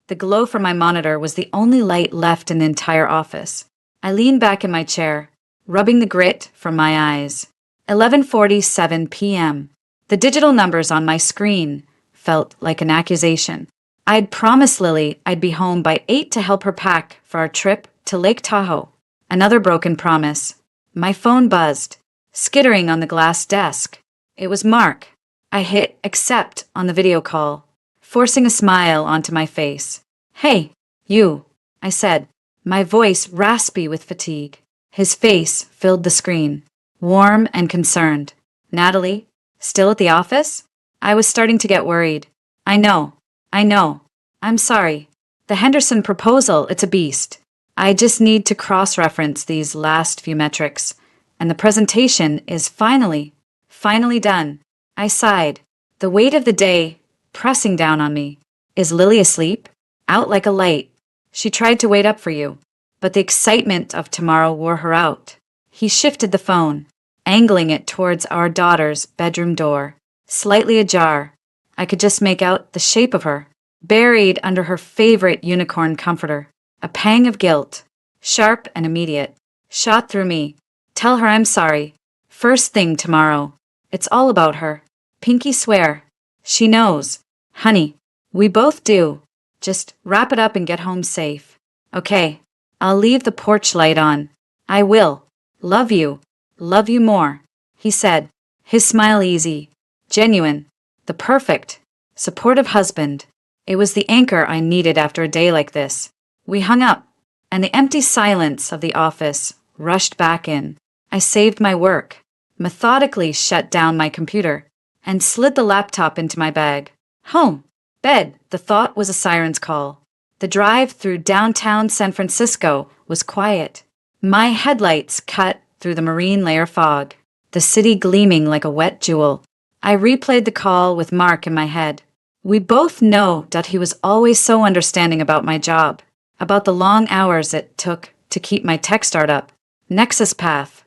The glow from my monitor was the only light left in the entire office. I leaned back in my chair, rubbing the grit from my eyes. 11:47 p.m. The digital numbers on my screen felt like an accusation. I'd promised Lily I'd be home by 8 to help her pack for our trip to Lake Tahoe. Another broken promise. My phone buzzed, skittering on the glass desk. It was Mark. I hit accept on the video call, forcing a smile onto my face. "Hey, you," I said, my voice raspy with fatigue. His face filled the screen, warm and concerned. "Natalie, still at the office?" I was starting to get worried. I know. I'm sorry. The Henderson proposal, it's a beast. I just need to cross-reference these last few metrics, and the presentation is finally done. I sighed, the weight of the day pressing down on me. Is Lily asleep? Out like a light. She tried to wait up for you, but the excitement of tomorrow wore her out. He shifted the phone, angling it towards our daughter's bedroom door, slightly ajar. I could just make out the shape of her, buried under her favorite unicorn comforter. A pang of guilt, sharp and immediate, shot through me. Tell her I'm sorry. First thing tomorrow. It's all about her. Pinky swear. She knows. Honey, we both do. Just wrap it up and get home safe. Okay, I'll leave the porch light on. I will. Love you. Love you more, he said, his smile easy, genuine, the perfect, supportive husband. It was the anchor I needed after a day like this. We hung up, and the empty silence of the office rushed back in. I saved my work, methodically shut down my computer, and slid the laptop into my bag. Home. Bed. The thought was a siren's call. The drive through downtown San Francisco was quiet. My headlights cut through the marine layer fog, the city gleaming like a wet jewel. I replayed the call with Mark in my head. We both know that he was always so understanding about my job, about the long hours it took to keep my tech startup, Nexus Path,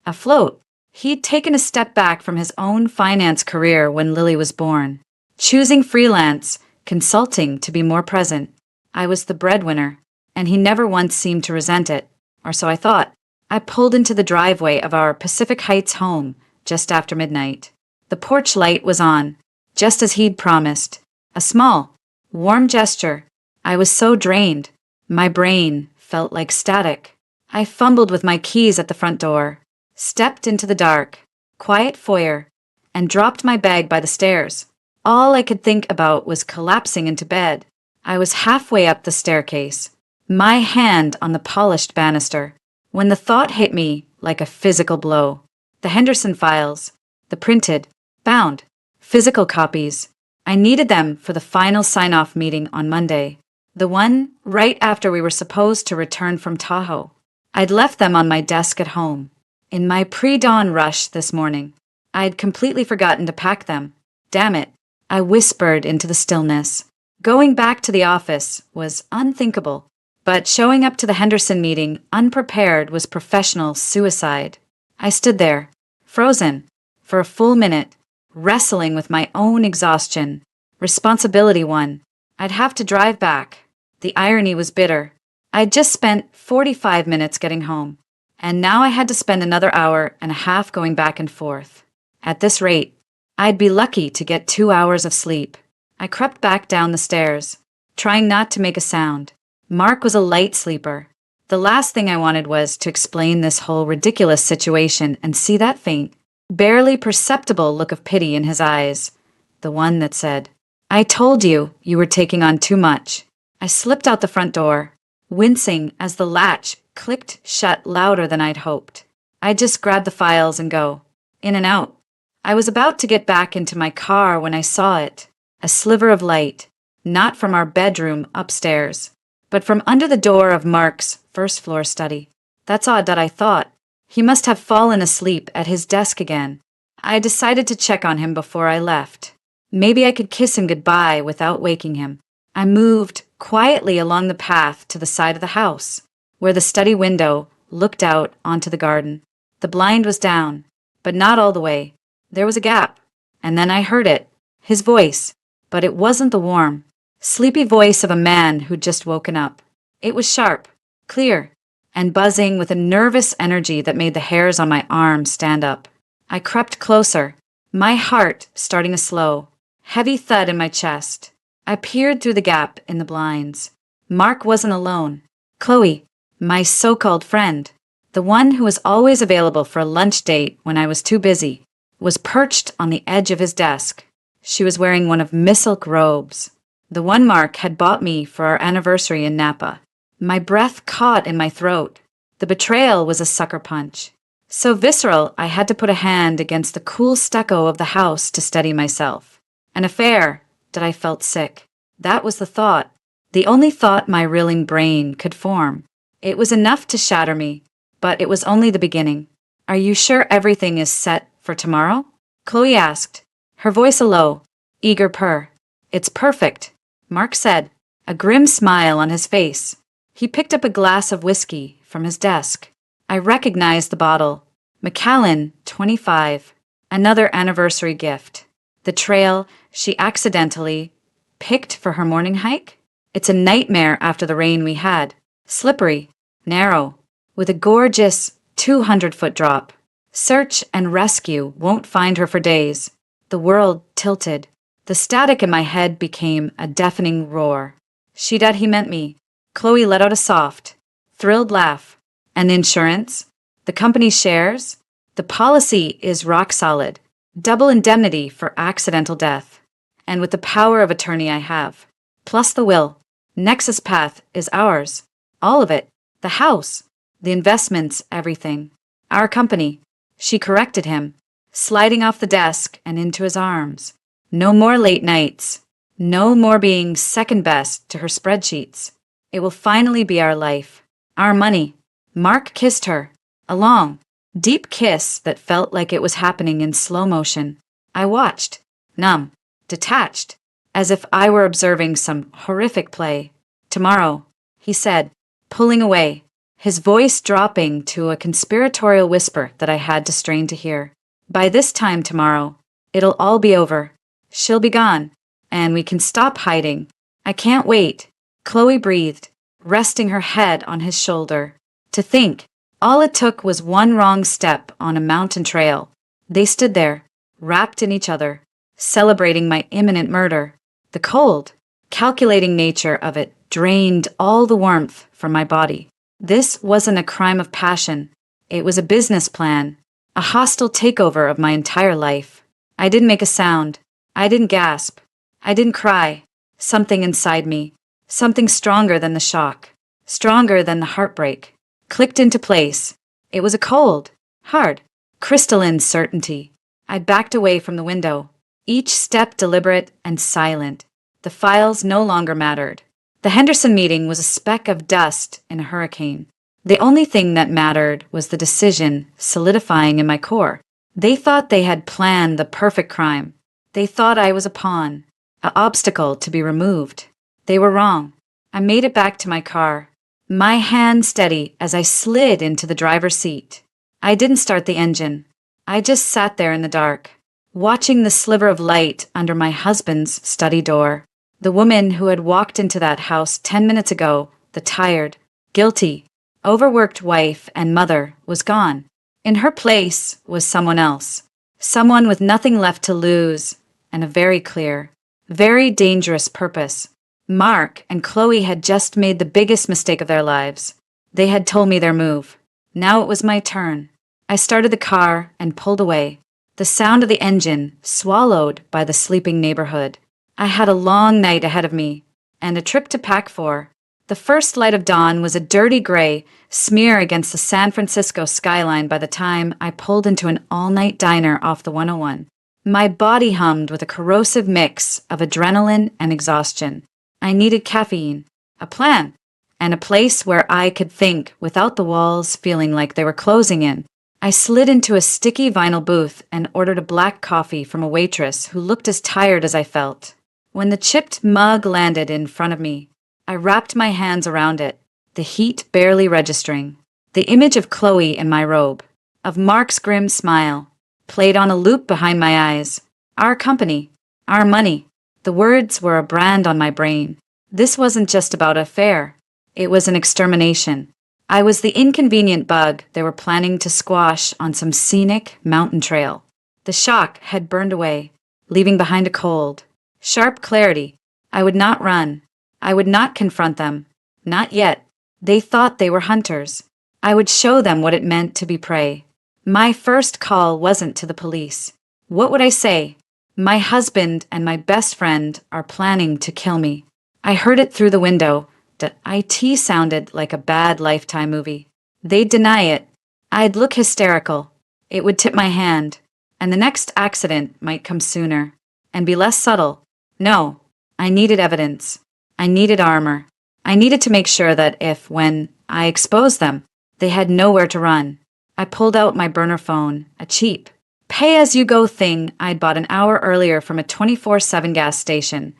afloat. He'd taken a step back from his own finance career when Lily was born, choosing freelance, consulting to be more present. I was the breadwinner, and he never once seemed to resent it, or so I thought. I pulled into the driveway of our Pacific Heights home just after midnight. The porch light was on, just as he'd promised. A small, warm gesture. I was so drained. My brain felt like static. I fumbled with my keys at the front door, stepped into the dark, quiet foyer, and dropped my bag by the stairs. All I could think about was collapsing into bed. I was halfway up the staircase, my hand on the polished banister, when the thought hit me like a physical blow. The Henderson files, the printed, bound, physical copies. I needed them for the final sign-off meeting on Monday, the one right after we were supposed to return from Tahoe. I'd left them on my desk at home. In my pre-dawn rush this morning, I'd completely forgotten to pack them. Damn it, I whispered into the stillness. Going back to the office was unthinkable, but showing up to the Henderson meeting unprepared was professional suicide. I stood there, frozen, for a full minute, wrestling with my own exhaustion. Responsibility won. I'd have to drive back. The irony was bitter. I'd just spent 45 minutes getting home, and now I had to spend another hour and a half going back and forth. At this rate, I'd be lucky to get 2 hours of sleep. I crept back down the stairs, trying not to make a sound. Mark was a light sleeper. The last thing I wanted was to explain this whole ridiculous situation and see that faint, barely perceptible look of pity in his eyes, the one that said, "I told you you were taking on too much." I slipped out the front door, wincing as the latch clicked shut louder than I'd hoped. I'd just grab the files and go, in and out. I was about to get back into my car when I saw it, a sliver of light, not from our bedroom upstairs, but from under the door of Mark's first-floor study. That's odd that I thought. He must have fallen asleep at his desk again. I decided to check on him before I left. Maybe I could kiss him goodbye without waking him. I moved quietly along the path to the side of the house, where the study window looked out onto the garden. The blind was down, but not all the way. There was a gap, and then I heard it, his voice, but it wasn't the warm, sleepy voice of a man who'd just woken up. It was sharp, clear, and buzzing with a nervous energy that made the hairs on my arms stand up. I crept closer, my heart starting a slow, heavy thud in my chest. I peered through the gap in the blinds. Mark wasn't alone. Chloe, my so-called friend, the one who was always available for a lunch date when I was too busy, was perched on the edge of his desk. She was wearing one of Miss Silk robes, the one Mark had bought me for our anniversary in Napa. My breath caught in my throat. The betrayal was a sucker punch. So visceral, I had to put a hand against the cool stucco of the house to steady myself. An affair that I felt sick. That was the thought. The only thought my reeling brain could form. It was enough to shatter me, but it was only the beginning. Are you sure everything is set for tomorrow? Chloe asked, her voice a low, eager purr. It's perfect, Mark said, a grim smile on his face. He picked up a glass of whiskey from his desk. I recognized the bottle. Macallan, 25. Another anniversary gift. The trail she accidentally picked for her morning hike? It's a nightmare after the rain we had. Slippery, narrow, with a gorgeous 200-foot drop. Search and rescue won't find her for days. The world tilted. The static in my head became a deafening roar. She-dat he meant me. Chloe let out a soft, thrilled laugh. And insurance? The company's shares? The policy is rock solid. Double indemnity for accidental death. And with the power of attorney I have, plus the will, Nexus Path is ours. All of it. The house, the investments, everything. Our company. She corrected him, sliding off the desk and into his arms. No more late nights. No more being second best to her spreadsheets. It will finally be our life. Our money. Mark kissed her. A long, deep kiss that felt like it was happening in slow motion. I watched, numb, detached, as if I were observing some horrific play. Tomorrow, he said, pulling away, his voice dropping to a conspiratorial whisper that I had to strain to hear. By this time tomorrow, it'll all be over. She'll be gone, and we can stop hiding. I can't wait. Chloe breathed, resting her head on his shoulder. To think, all it took was one wrong step on a mountain trail. They stood there, wrapped in each other, celebrating my imminent murder. The cold, calculating nature of it drained all the warmth from my body. This wasn't a crime of passion. It was a business plan, a hostile takeover of my entire life. I didn't make a sound. I didn't gasp. I didn't cry. Something inside me, something stronger than the shock, stronger than the heartbreak, clicked into place. It was a cold, hard, crystalline certainty. I backed away from the window, each step deliberate and silent. The files no longer mattered. The Henderson meeting was a speck of dust in a hurricane. The only thing that mattered was the decision solidifying in my core. They thought they had planned the perfect crime. They thought I was a pawn, an obstacle to be removed. They were wrong. I made it back to my car, my hand steady as I slid into the driver's seat. I didn't start the engine. I just sat there in the dark, watching the sliver of light under my husband's study door. The woman who had walked into that house 10 minutes ago, the tired, guilty, overworked wife and mother, was gone. In her place was someone else, someone with nothing left to lose and a very clear, very dangerous purpose. Mark and Chloe had just made the biggest mistake of their lives. They had told me their move. Now it was my turn. I started the car and pulled away, the sound of the engine swallowed by the sleeping neighborhood. I had a long night ahead of me, and a trip to pack for. The first light of dawn was a dirty gray smear against the San Francisco skyline by the time I pulled into an all-night diner off the 101. My body hummed with a corrosive mix of adrenaline and exhaustion. I needed caffeine, a plan, and a place where I could think without the walls feeling like they were closing in. I slid into a sticky vinyl booth and ordered a black coffee from a waitress who looked as tired as I felt. When the chipped mug landed in front of me, I wrapped my hands around it, the heat barely registering. The image of Chloe in my robe, of Mark's grim smile, played on a loop behind my eyes. Our company, our money, The words were a brand on my brain. This wasn't just about an affair. It was an extermination. I was the inconvenient bug they were planning to squash on some scenic mountain trail. The shock had burned away, leaving behind a cold, sharp clarity. I would not run. I would not confront them. Not yet. They thought they were hunters. I would show them what it meant to be prey. My first call wasn't to the police. What would I say? My husband and my best friend are planning to kill me. I heard it through the window. The IT sounded like a bad Lifetime movie. They'd deny it. I'd look hysterical. It would tip my hand. And the next accident might come sooner. And be less subtle. No. I needed evidence. I needed armor. I needed to make sure that when I exposed them, they had nowhere to run. I pulled out my burner phone, a cheap, pay-as-you-go thing I'd bought an hour earlier from a 24/7 gas station,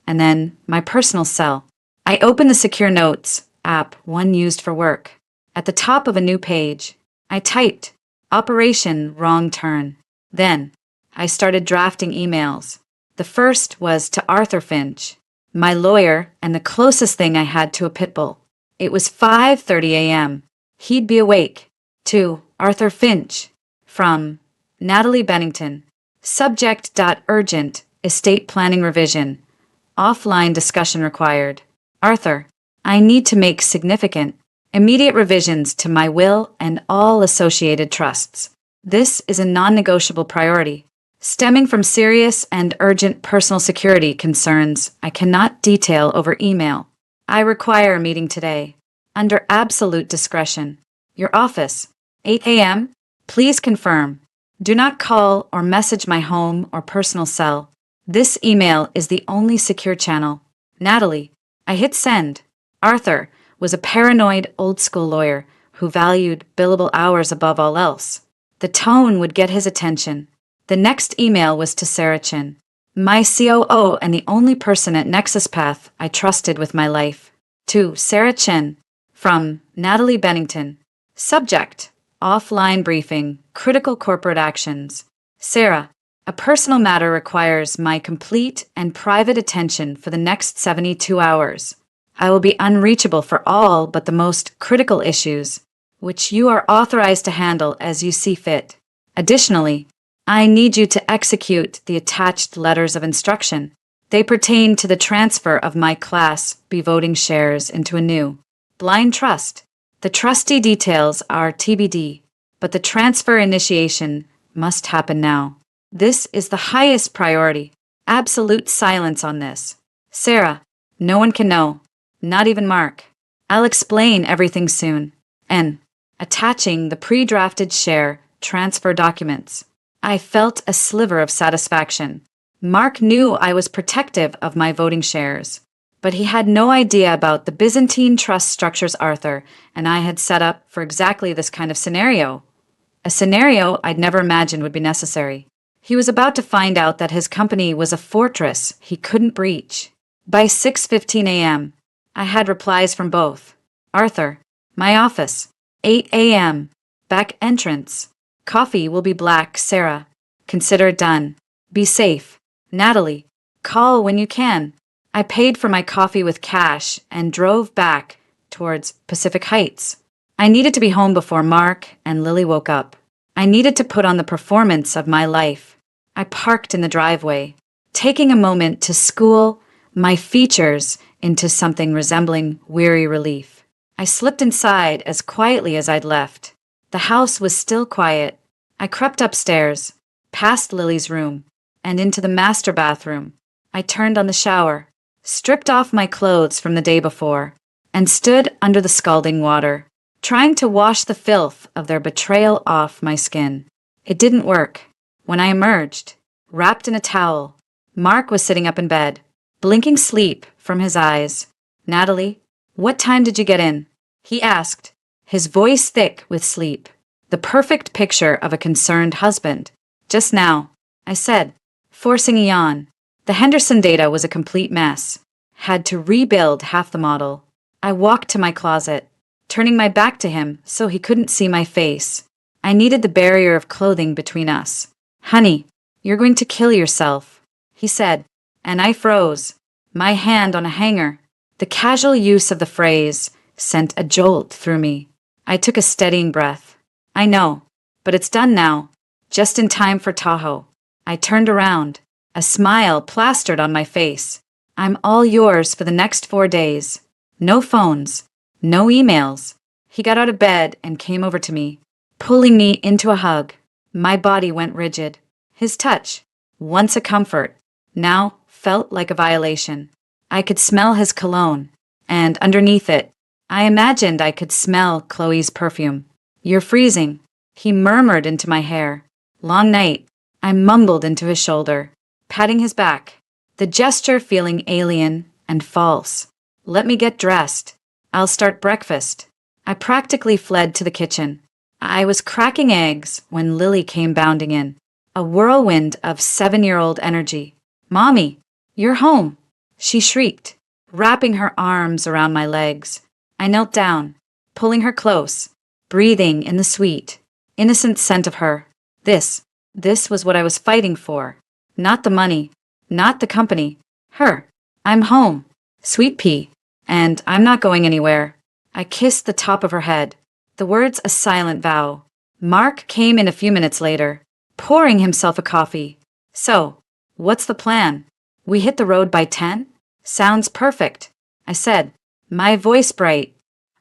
and then my personal cell. I opened the Secure Notes app, one used for work. At the top of a new page, I typed, Operation Wrong Turn. Then, I started drafting emails. The first was to Arthur Finch, my lawyer and the closest thing I had to a pit bull. It was 5:30 a.m. He'd be awake. To Arthur Finch, from Natalie Bennington. Subject.urgent, estate planning revision. Offline discussion required. Arthur, I need to make significant, immediate revisions to my will and all associated trusts. This is a non-negotiable priority, stemming from serious and urgent personal security concerns I cannot detail over email. I require a meeting today, under absolute discretion. Your office, 8 a.m. Please confirm. Do not call or message my home or personal cell. This email is the only secure channel. Natalie. I hit send. Arthur was a paranoid old-school lawyer who valued billable hours above all else. The tone would get his attention. The next email was to Sarah Chin, my COO and the only person at Nexus Path I trusted with my life. To Sarah Chin, from Natalie Bennington. Subject, offline briefing, critical corporate actions. Sarah, a personal matter requires my complete and private attention for the next 72 hours. I will be unreachable for all but the most critical issues, which you are authorized to handle as you see fit. Additionally, I need you to execute the attached letters of instruction. They pertain to the transfer of my Class B voting shares into a new blind trust. The trustee details are TBD, but the transfer initiation must happen now. This is the highest priority. Absolute silence on this. Sarah, no one can know, not even Mark. I'll explain everything soon. N. Attaching the pre-drafted share transfer documents. I felt a sliver of satisfaction. Mark knew I was protective of my voting shares, but he had no idea about the Byzantine trust structures Arthur and I had set up for exactly this kind of scenario. A scenario I'd never imagined would be necessary. He was about to find out that his company was a fortress he couldn't breach. By 6:15 a.m., I had replies from both. Arthur, my office, 8 a.m., back entrance. Coffee will be black, Sarah. Consider it done. Be safe. Natalie, call when you can. I paid for my coffee with cash and drove back towards Pacific Heights. I needed to be home before Mark and Lily woke up. I needed to put on the performance of my life. I parked in the driveway, taking a moment to school my features into something resembling weary relief. I slipped inside as quietly as I'd left. The house was still quiet. I crept upstairs, past Lily's room, and into the master bathroom. I turned on the shower, stripped off my clothes from the day before, and stood under the scalding water, trying to wash the filth of their betrayal off my skin. It didn't work. When I emerged, wrapped in a towel, Mark was sitting up in bed, blinking sleep from his eyes. Natalie, what time did you get in? He asked, his voice thick with sleep, the perfect picture of a concerned husband. Just now, I said, forcing a yawn. The Henderson data was a complete mess. Had to rebuild half the model. I walked to my closet, turning my back to him so he couldn't see my face. I needed the barrier of clothing between us. Honey, you're going to kill yourself, he said, and I froze, my hand on a hanger. The casual use of the phrase sent a jolt through me. I took a steadying breath. I know, but it's done now, just in time for Tahoe. I turned around, a smile plastered on my face. I'm all yours for the next 4 days. No phones, no emails. He got out of bed and came over to me, pulling me into a hug. My body went rigid. His touch, once a comfort, now felt like a violation. I could smell his cologne, and underneath it, I imagined I could smell Chloe's perfume. You're freezing, he murmured into my hair. Long night, I mumbled into his shoulder, patting his back, the gesture feeling alien and false. Let me get dressed. I'll start breakfast. I practically fled to the kitchen. I was cracking eggs when Lily came bounding in, a whirlwind of 7-year-old energy. Mommy, you're home, she shrieked, wrapping her arms around my legs. I knelt down, pulling her close, breathing in the sweet, innocent scent of her. This was what I was fighting for. Not the money, not the company. Her. I'm home. Sweet pea. And I'm not going anywhere. I kissed the top of her head, the words a silent vow. Mark came in a few minutes later, pouring himself a coffee. So, what's the plan? We hit the road by 10? Sounds perfect, I said, my voice bright.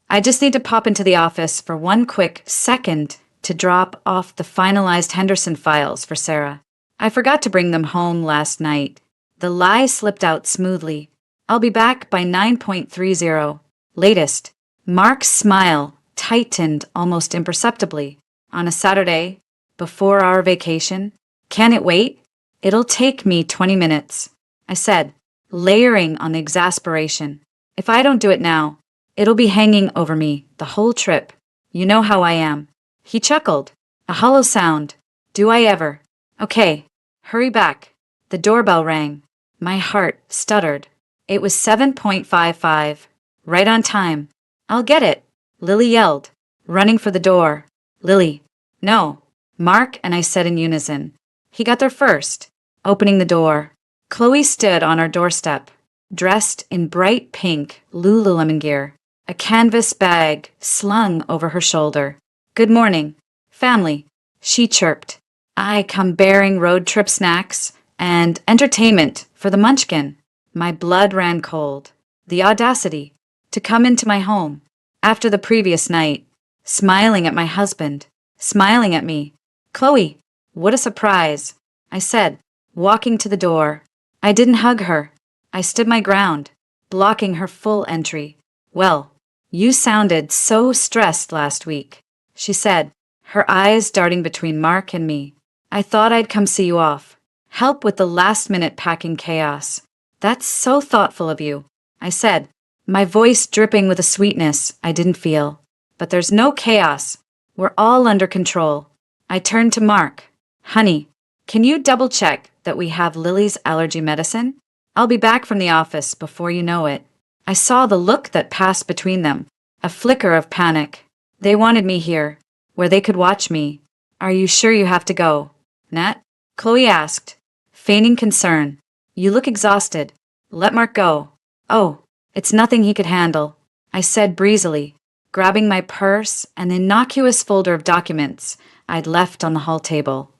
I just need to pop into the office for one quick second to drop off the finalized Henderson files for Sarah. I forgot to bring them home last night. The lie slipped out smoothly. I'll be back by 9:30. Latest. Mark's smile tightened almost imperceptibly. On a Saturday, before our vacation. Can it wait? It'll take me 20 minutes, I said, layering on the exasperation. If I don't do it now, it'll be hanging over me the whole trip. You know how I am. He chuckled, a hollow sound. Do I ever? Okay, hurry back. The doorbell rang. My heart stuttered. It was 7:55. Right on time. I'll get it, Lily yelled, running for the door. Lily. No, Mark and I said in unison. He got there first, opening the door. Chloe stood on our doorstep, dressed in bright pink Lululemon gear, a canvas bag slung over her shoulder. Good morning, family, she chirped. I come bearing road trip snacks and entertainment for the munchkin. My blood ran cold. The audacity to come into my home after the previous night, smiling at my husband, smiling at me. Chloe, what a surprise, I said, walking to the door. I didn't hug her. I stood my ground, blocking her full entry. Well, you sounded so stressed last week, she said, her eyes darting between Mark and me. I thought I'd come see you off, help with the last-minute packing chaos. That's so thoughtful of you, I said, my voice dripping with a sweetness I didn't feel. But there's no chaos. We're all under control. I turned to Mark. Honey, can you double-check that we have Lily's allergy medicine? I'll be back from the office before you know it. I saw the look that passed between them, a flicker of panic. They wanted me here, where they could watch me. Are you sure you have to go, Nat? Chloe asked, feigning concern. You look exhausted. Let Mark go. Oh, it's nothing he could handle, I said breezily, grabbing my purse and the innocuous folder of documents I'd left on the hall table.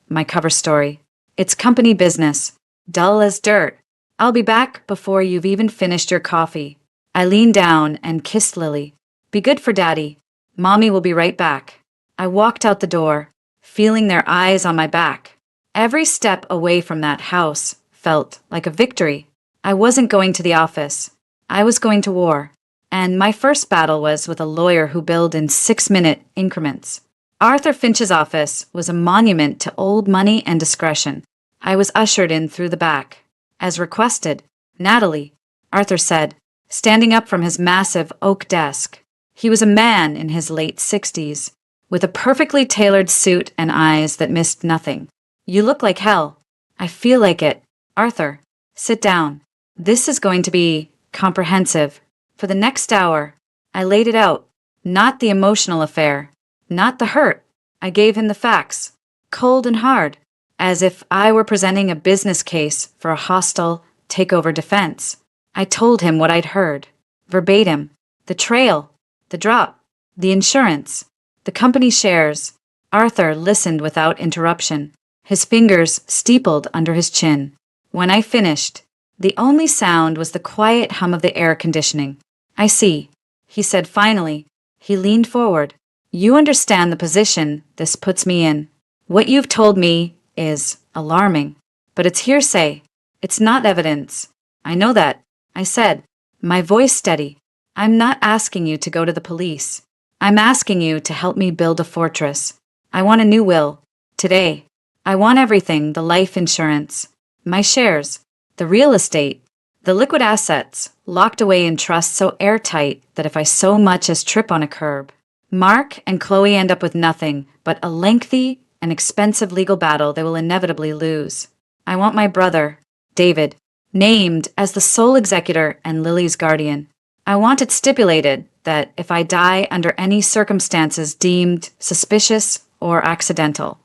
My cover story. It's company business, dull as dirt. I'll be back before you've even finished your coffee. I leaned down and kissed Lily. Be good for Daddy. Mommy will be right back. I walked out the door, feeling their eyes on my back. Every step away from that house felt like a victory. I wasn't going to the office. I was going to war. And my first battle was with a lawyer who billed in 6-minute increments. Arthur Finch's office was a monument to old money and discretion. I was ushered in through the back. As requested, Natalie, Arthur said, standing up from his massive oak desk. He was a man in his late 60s, with a perfectly tailored suit and eyes that missed nothing. You look like hell. I feel like it. Arthur, sit down. This is going to be comprehensive. For the next hour, I laid it out. Not the emotional affair. Not the hurt. I gave him the facts, cold and hard, as if I were presenting a business case for a hostile, take over defense. I told him what I'd heard. Verbatim. The trail. The drop. The insurance. The company shares. Arthur listened without interruption, his fingers steepled under his chin. When I finished, the only sound was the quiet hum of the air conditioning. I see, he said finally. He leaned forward. You understand the position this puts me in. What you've told me is alarming, but it's hearsay. It's not evidence. I know that, I said, my voice steady. I'm not asking you to go to the police. I'm asking you to help me build a fortress. I want a new will. Today. I want everything, the life insurance, my shares, the real estate, the liquid assets, locked away in trust so airtight that if I so much as trip on a curb, Mark and Chloe end up with nothing but a lengthy and expensive legal battle they will inevitably lose. I want my brother, David, named as the sole executor and Lily's guardian. I want it stipulated that if I die under any circumstances deemed suspicious or accidental,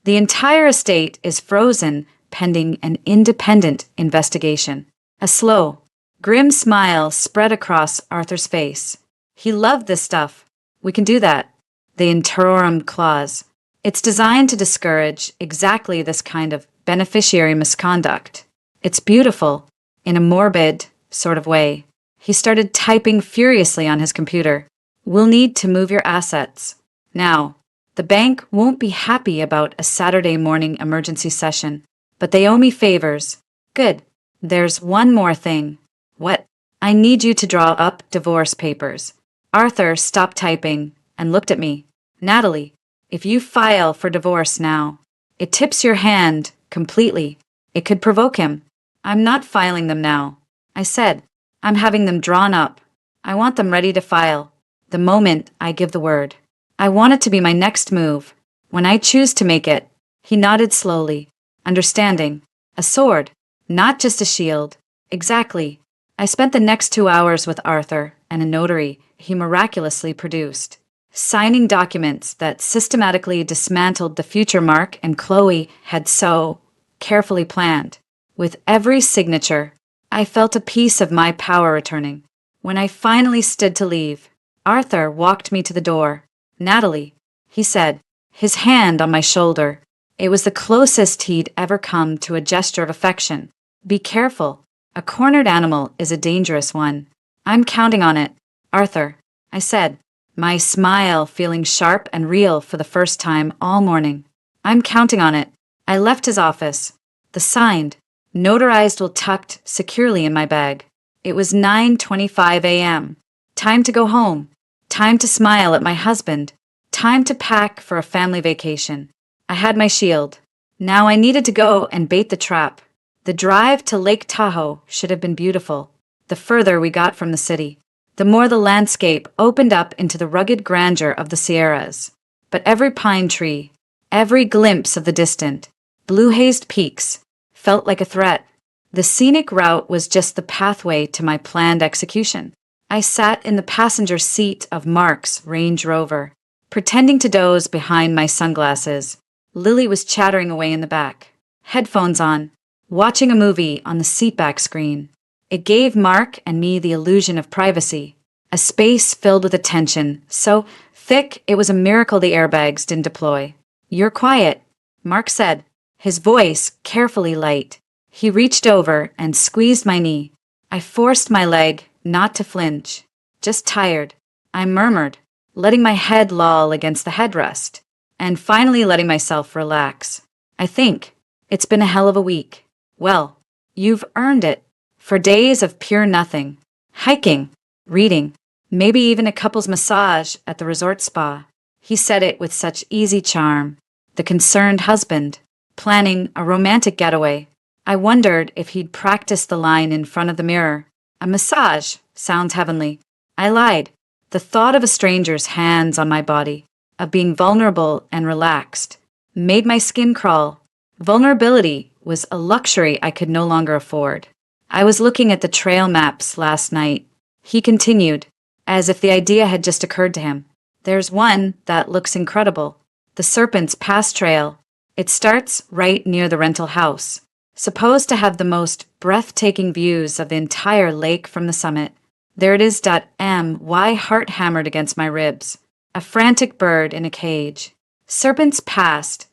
the entire estate is frozen pending an independent investigation. A slow, grim smile spread across Arthur's face. He loved this stuff. We can do that. The interim clause. It's designed to discourage exactly this kind of beneficiary misconduct. It's beautiful, in a morbid sort of way. He started typing furiously on his computer. We'll need to move your assets. Now, the bank won't be happy about a Saturday morning emergency session, but they owe me favors. Good. There's one more thing. What? I need you to draw up divorce papers. Arthur stopped typing and looked at me. Natalie, if you file for divorce now, it tips your hand completely. It could provoke him. I'm not filing them now. I said, I'm having them drawn up. I want them ready to file the moment I give the word. I want it to be my next move. When I choose to make it. He nodded slowly, understanding. A sword, not just a shield. Exactly. I spent the next 2 hours with Arthur and a notary he miraculously produced, signing documents that systematically dismantled the future Mark and Chloe had so carefully planned. With every signature, I felt a piece of my power returning. When I finally stood to leave, Arthur walked me to the door. Natalie, he said, his hand on my shoulder. It was the closest he'd ever come to a gesture of affection. Be careful. A cornered animal is a dangerous one. I'm counting on it, Arthur, I said, my smile feeling sharp and real for the first time all morning. I'm counting on it. I left his office. The signed, notarized will tucked securely in my bag. It was 9:25 a.m. Time to go home. Time to smile at my husband. Time to pack for a family vacation. I had my shield. Now I needed to go and bait the trap. The drive to Lake Tahoe should have been beautiful. The further we got from the city, the more the landscape opened up into the rugged grandeur of the Sierras. But every pine tree, every glimpse of the distant, blue-hazed peaks, felt like a threat. The scenic route was just the pathway to my planned execution. I sat in the passenger seat of Mark's Range Rover, pretending to doze behind my sunglasses. Lily was chattering away in the back, headphones on, watching a movie on the seatback screen. It gave Mark and me the illusion of privacy, a space filled with attention, so thick it was a miracle the airbags didn't deploy. You're quiet, Mark said, his voice carefully light. He reached over and squeezed my knee. I forced my leg not to flinch. Just tired, I murmured, letting my head loll against the headrest, and finally letting myself relax. I think it's been a hell of a week. Well, you've earned it. For days of pure nothing. Hiking, reading, maybe even a couple's massage at the resort spa. He said it with such easy charm. The concerned husband, planning a romantic getaway. I wondered if he'd practiced the line in front of the mirror. A massage sounds heavenly. I lied. The thought of a stranger's hands on my body, of being vulnerable and relaxed, made my skin crawl. Vulnerability was a luxury I could no longer afford. I was looking at the trail maps last night. He continued, as if the idea had just occurred to him. There's one that looks incredible. The Serpent's Pass Trail. It starts right near the rental house. supposed to have the most breathtaking views of the entire lake from the summit. There it is. My heart hammered against my ribs. A frantic bird in a cage. Serpents passed.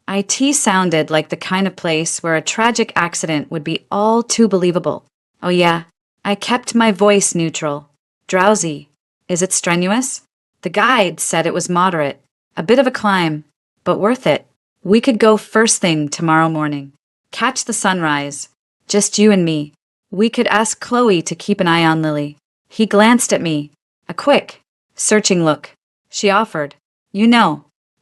It sounded like the kind of place where a tragic accident would be all too believable. Oh yeah, I kept my voice neutral. Drowsy. Is it strenuous? The guide said it was moderate. A bit of a climb, but worth it. We could go first thing tomorrow morning. Catch the sunrise. Just you and me. We could ask Chloe to keep an eye on Lily. He glanced at me. A quick, searching look. She offered.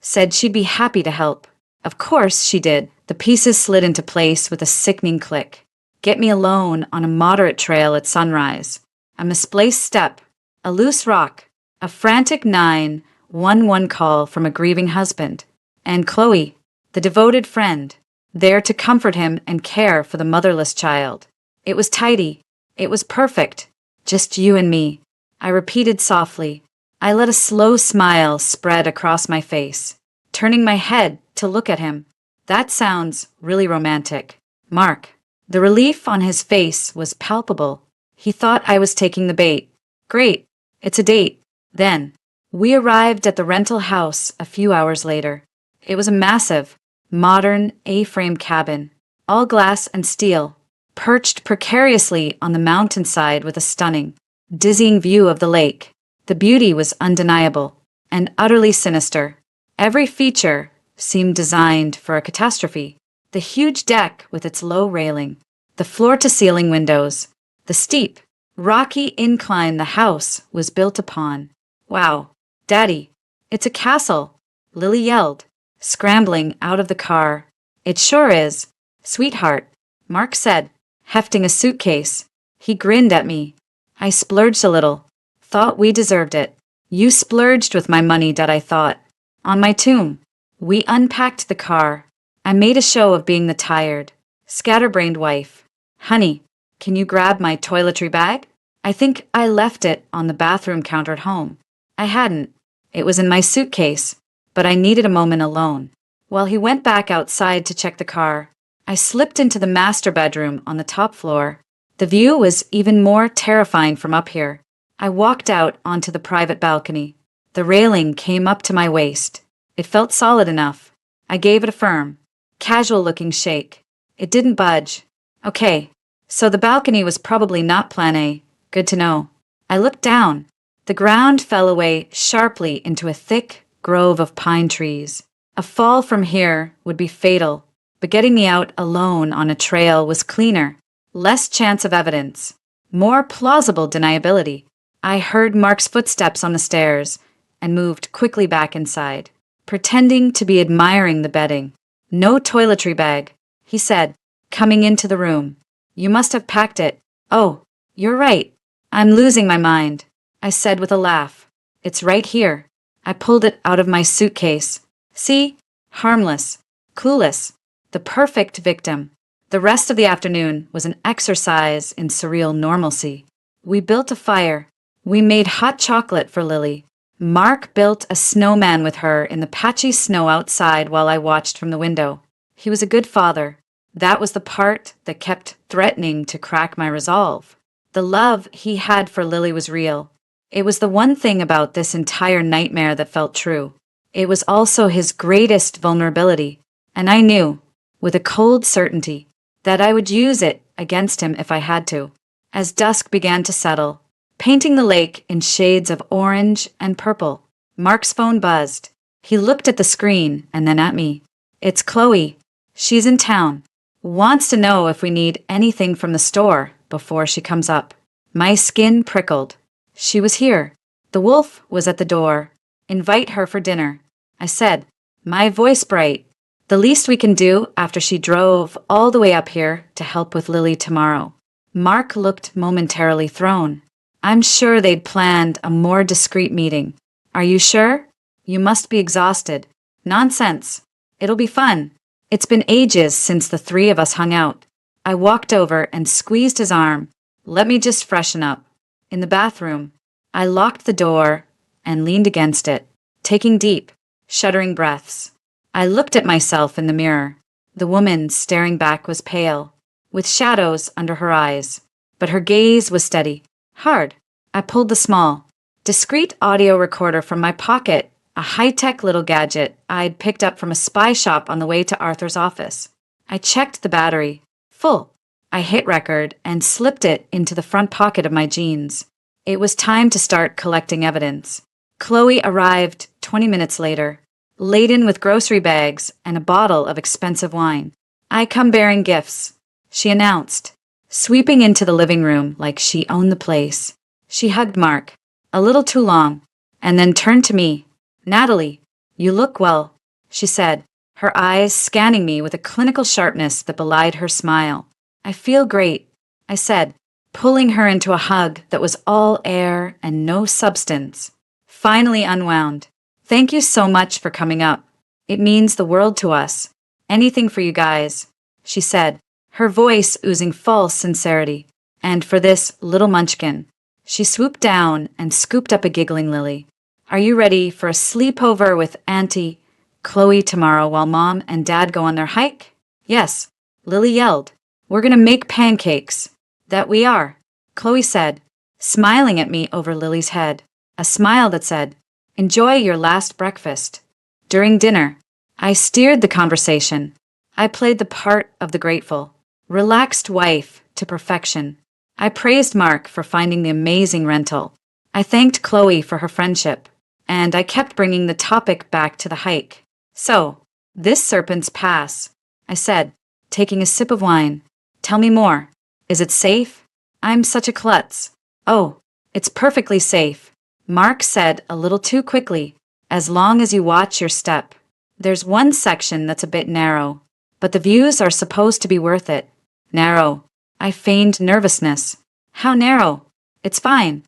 Said she'd be happy to help. Of course she did. The pieces slid into place with a sickening click. Get me alone on a moderate trail at sunrise. A misplaced step. A loose rock. A frantic 911 call from a grieving husband. And Chloe, the devoted friend, there to comfort him and care for the motherless child. It was tidy. It was perfect. Just you and me. I repeated softly. I let a slow smile spread across my face, turning my head to look at him. That sounds really romantic. Mark. The relief on his face was palpable. He thought I was taking the bait. Great. It's a date. Then, we arrived at the rental house a few hours later. It was a massive, modern A-frame cabin, all glass and steel, perched precariously on the mountainside with a stunning, dizzying view of the lake. The beauty was undeniable and utterly sinister. Every feature seemed designed for a catastrophe. The huge deck with its low railing, the floor-to-ceiling windows, the steep, rocky incline the house was built upon. Wow, Daddy, it's a castle, Lily yelled, scrambling out of the car. It sure is, sweetheart, Mark said, hefting a suitcase. He grinned at me. I splurged a little. Thought we deserved it. You splurged with my money, Dad, I thought. On my tomb. We unpacked the car. I made a show of being the tired, scatterbrained wife. Honey, can you grab my toiletry bag? I think I left it on the bathroom counter at home. I hadn't. It was in my suitcase, but I needed a moment alone. While he went back outside to check the car, I slipped into the master bedroom on the top floor. The view was even more terrifying from up here. I walked out onto the private balcony. The railing came up to my waist. It felt solid enough. I gave it a firm, casual-looking shake. It didn't budge. Okay, so the balcony was probably not plan A. Good to know. I looked down. The ground fell away sharply into a thick grove of pine trees. A fall from here would be fatal, but getting me out alone on a trail was cleaner, less chance of evidence, more plausible deniability. I heard Mark's footsteps on the stairs and moved quickly back inside, pretending to be admiring the bedding. No toiletry bag, he said, coming into the room. You must have packed it. Oh, you're right. I'm losing my mind, I said with a laugh. It's right here. I pulled it out of my suitcase. See? Harmless. Clueless. The perfect victim. The rest of the afternoon was an exercise in surreal normalcy. We built a fire. We made hot chocolate for Lily. Mark built a snowman with her in the patchy snow outside while I watched from the window. He was a good father. That was the part that kept threatening to crack my resolve. The love he had for Lily was real. It was the one thing about this entire nightmare that felt true. It was also his greatest vulnerability, and I knew, with a cold certainty, that I would use it against him if I had to. As dusk began to settle, painting the lake in shades of orange and purple, Mark's phone buzzed. He looked at the screen and then at me. It's Chloe. She's in town. Wants to know if we need anything from the store before she comes up. My skin prickled. She was here. The wolf was at the door. Invite her for dinner, I said, my voice bright. The least we can do after she drove all the way up here to help with Lily tomorrow. Mark looked momentarily thrown. I'm sure they'd planned a more discreet meeting. Are you sure? You must be exhausted. Nonsense. It'll be fun. It's been ages since the three of us hung out. I walked over and squeezed his arm. Let me just freshen up. In the bathroom, I locked the door and leaned against it, taking deep, shuddering breaths. I looked at myself in the mirror. The woman staring back was pale, with shadows under her eyes, but her gaze was steady, hard. I pulled the small, discreet audio recorder from my pocket, a high-tech little gadget I'd picked up from a spy shop on the way to Arthur's office. I checked the battery. Full. I hit record and slipped it into the front pocket of my jeans. It was time to start collecting evidence. Chloe arrived 20 minutes later, laden with grocery bags and a bottle of expensive wine. "I come bearing gifts," she announced, sweeping into the living room like she owned the place. She hugged Mark, a little too long, and then turned to me. "Natalie, you look well," she said, her eyes scanning me with a clinical sharpness that belied her smile. "I feel great," I said, pulling her into a hug that was all air and no substance. Finally unwound. "Thank you so much for coming up. It means the world to us. Anything for you guys," she said, her voice oozing false sincerity. "And for this little munchkin." She swooped down and scooped up a giggling Lily. "Are you ready for a sleepover with Auntie Chloe tomorrow while Mom and Dad go on their hike?" "Yes," Lily yelled. "We're gonna make pancakes." "That we are," Chloe said, smiling at me over Lily's head. A smile that said, "Enjoy your last breakfast." During dinner, I steered the conversation. I played the part of the grateful, relaxed wife to perfection. I praised Mark for finding the amazing rental. I thanked Chloe for her friendship, and I kept bringing the topic back to the hike. "So, this Serpent's Pass," I said, taking a sip of wine. "Tell me more. Is it safe?" "I'm such a klutz." "Oh, it's perfectly safe," Mark said a little too quickly, "as long as you watch your step. There's one section that's a bit narrow, but the views are supposed to be worth it." "Narrow." I feigned nervousness. "How narrow?" "It's fine,"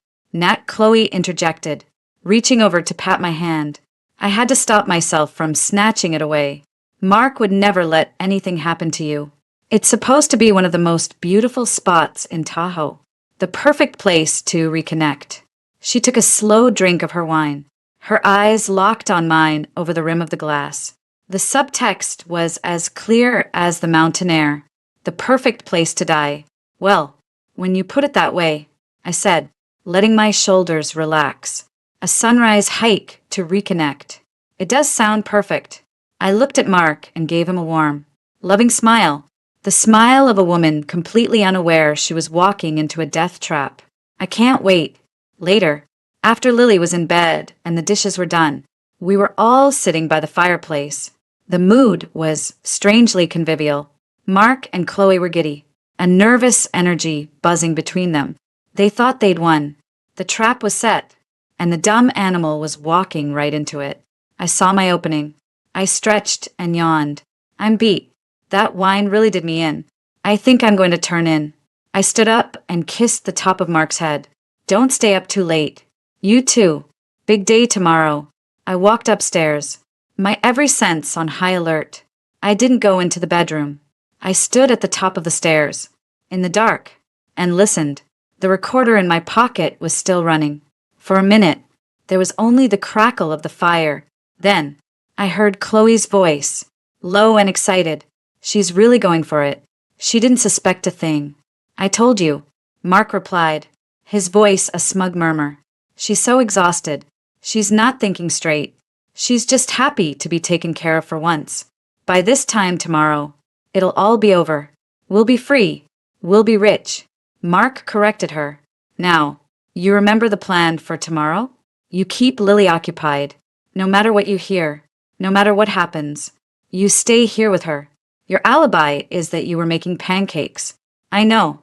Chloe interjected, reaching over to pat my hand. I had to stop myself from snatching it away. "Mark would never let anything happen to you. It's supposed to be one of the most beautiful spots in Tahoe. The perfect place to reconnect." She took a slow drink of her wine, her eyes locked on mine over the rim of the glass. The subtext was as clear as the mountain air. The perfect place to die. "Well, when you put it that way," I said, letting my shoulders relax. "A sunrise hike to reconnect. It does sound perfect." I looked at Mark and gave him a warm, loving smile. The smile of a woman completely unaware she was walking into a death trap. "I can't wait." Later, after Lily was in bed and the dishes were done, we were all sitting by the fireplace. The mood was strangely convivial. Mark and Chloe were giddy, a nervous energy buzzing between them. They thought they'd won. The trap was set, and the dumb animal was walking right into it. I saw my opening. I stretched and yawned. "I'm beat. That wine really did me in. I think I'm going to turn in." I stood up and kissed the top of Mark's head. "Don't stay up too late. You too. Big day tomorrow." I walked upstairs, my every sense on high alert. I didn't go into the bedroom. I stood at the top of the stairs, in the dark, and listened. The recorder in my pocket was still running. For a minute, there was only the crackle of the fire. Then, I heard Chloe's voice, low and excited. "She's really going for it. She didn't suspect a thing." "I told you," Mark replied, his voice a smug murmur. "She's so exhausted. She's not thinking straight. She's just happy to be taken care of for once. By this time tomorrow, it'll all be over. We'll be free. We'll be rich." Mark corrected her. "Now, you remember the plan for tomorrow? You keep Lily occupied. No matter what you hear, no matter what happens, you stay here with her. Your alibi is that you were making pancakes." I know.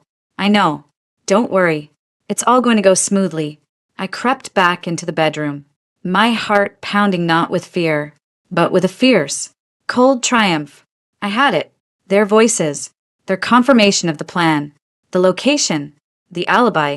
Don't worry. It's all going to go smoothly." I crept back into the bedroom, my heart pounding not with fear, but with a fierce, cold triumph. I had it. Their voices, their confirmation of the plan, the location, the alibi.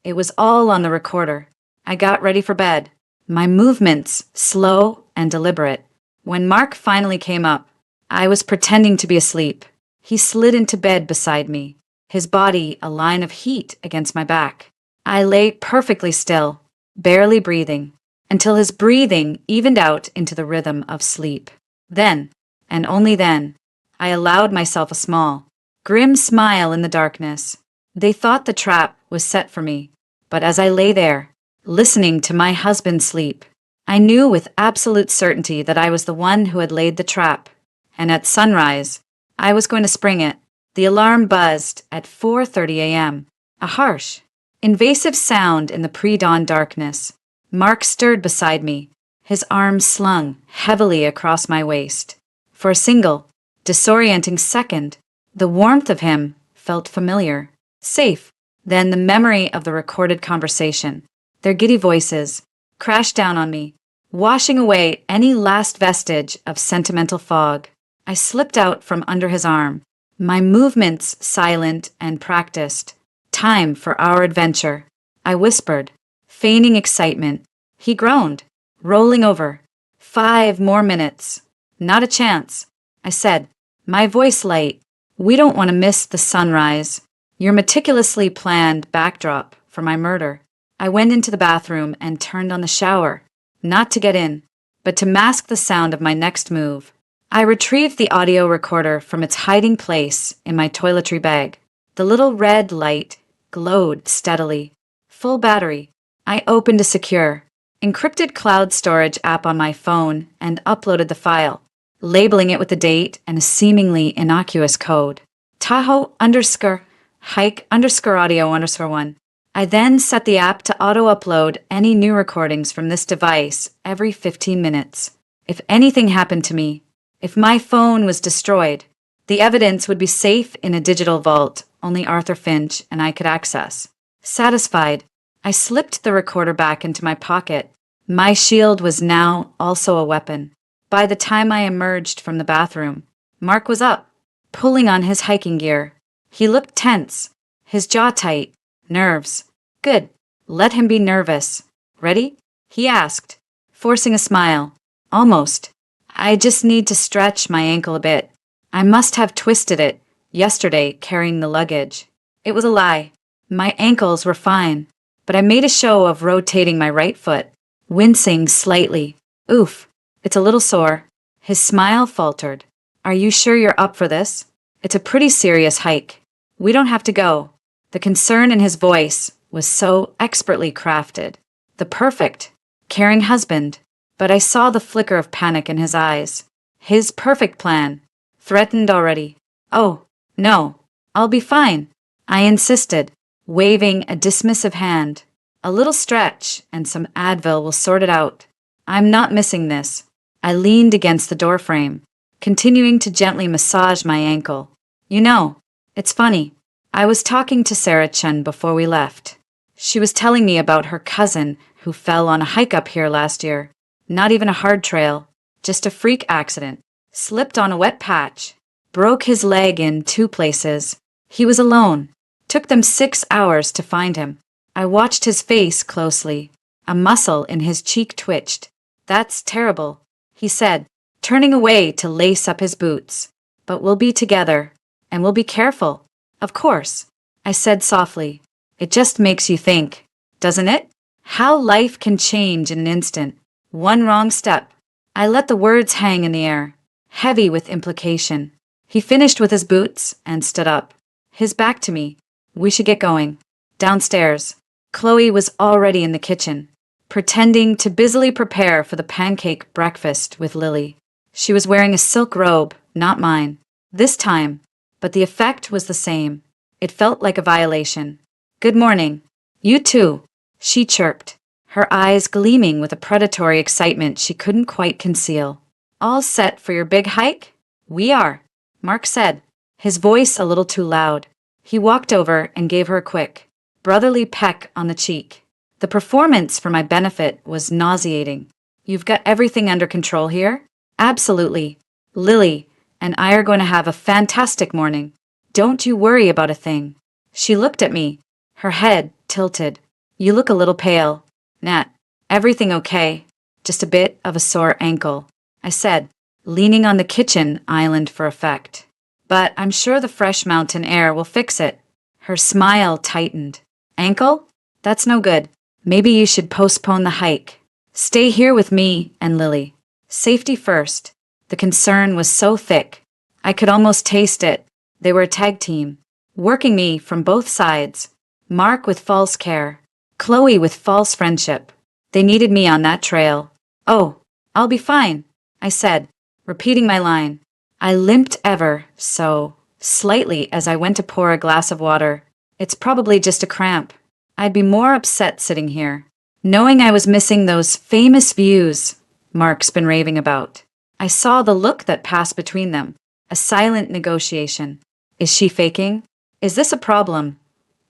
It was all on the recorder. I got ready for bed, my movements slow and deliberate. When Mark finally came up, I was pretending to be asleep. He slid into bed beside me, his body a line of heat against my back. I lay perfectly still, barely breathing, until his breathing evened out into the rhythm of sleep. Then, and only then, I allowed myself a small, grim smile in the darkness. They thought the trap was set for me, but as I lay there, listening to my husband sleep, I knew with absolute certainty that I was the one who had laid the trap, and at sunrise, I was going to spring it. The alarm buzzed at 4:30 a.m., a harsh, invasive sound in the pre-dawn darkness. Mark stirred beside me, his arms slung heavily across my waist. For a single, disorienting second, the warmth of him felt familiar, safe. Then the memory of the recorded conversation, their giddy voices, crashed down on me, washing away any last vestige of sentimental fog. I slipped out from under his arm, my movements silent and practiced. Time for our adventure, I whispered, feigning excitement. He groaned, rolling over. 5 more minutes. Not a chance, I said, my voice light. We don't want to miss the sunrise. Your meticulously planned backdrop for my murder. I went into the bathroom and turned on the shower, not to get in, but to mask the sound of my next move. I retrieved the audio recorder from its hiding place in my toiletry bag. The little red light glowed steadily. Full battery. I opened a secure, encrypted cloud storage app on my phone and uploaded the file, labeling it with the date and a seemingly innocuous code. Tahoe_hike_audio_1. I then set the app to auto-upload any new recordings from this device every 15 minutes. If anything happened to me, if my phone was destroyed, the evidence would be safe in a digital vault only Arthur Finch and I could access. Satisfied, I slipped the recorder back into my pocket. My shield was now also a weapon. By the time I emerged from the bathroom, Mark was up, pulling on his hiking gear. He looked tense, his jaw tight. Nerves. Good. Let him be nervous. Ready? He asked, forcing a smile. Almost. I just need to stretch my ankle a bit. I must have twisted it yesterday carrying the luggage. It was a lie. My ankles were fine, but I made a show of rotating my right foot, wincing slightly. Oof, it's a little sore. His smile faltered. Are you sure you're up for this? It's a pretty serious hike. We don't have to go. The concern in his voice was so expertly crafted. The perfect, caring husband. But I saw the flicker of panic in his eyes. His perfect plan. Threatened already. Oh, no. I'll be fine. I insisted, waving a dismissive hand. A little stretch and some Advil will sort it out. I'm not missing this. I leaned against the doorframe, continuing to gently massage my ankle. You know, it's funny. I was talking to Sarah Chun before we left. She was telling me about her cousin who fell on a hike up here last year. Not even a hard trail, just a freak accident. Slipped on a wet patch. Broke his leg in 2 places. He was alone. Took them 6 hours to find him. I watched his face closely. A muscle in his cheek twitched. That's terrible, he said, turning away to lace up his boots. But we'll be together, and we'll be careful. Of course, I said softly. It just makes you think, doesn't it? How life can change in an instant. One wrong step. I let the words hang in the air, heavy with implication. He finished with his boots and stood up, his back to me. We should get going. Downstairs. Chloe was already in the kitchen, pretending to busily prepare for the pancake breakfast with Lily. She was wearing a silk robe, not mine, this time. But the effect was the same. It felt like a violation. Good morning. You too, she chirped, her eyes gleaming with a predatory excitement she couldn't quite conceal. All set for your big hike? We are, Mark said, his voice a little too loud. He walked over and gave her a quick, brotherly peck on the cheek. The performance for my benefit was nauseating. You've got everything under control here? Absolutely. Lily and I are going to have a fantastic morning. Don't you worry about a thing. She looked at me, her head tilted. You look a little pale. Nat, everything okay? Just a bit of a sore ankle, I said, leaning on the kitchen island for effect. But I'm sure the fresh mountain air will fix it. Her smile tightened. Ankle? That's no good. Maybe you should postpone the hike. Stay here with me and Lily. Safety first. The concern was so thick, I could almost taste it. They were a tag team, working me from both sides. Mark with false care, Chloe with false friendship. They needed me on that trail. "Oh, I'll be fine," I said, repeating my line. I limped ever so slightly as I went to pour a glass of water. "It's probably just a cramp." I'd be more upset sitting here, knowing I was missing those famous views Mark's been raving about. I saw the look that passed between them, a silent negotiation. Is she faking? Is this a problem?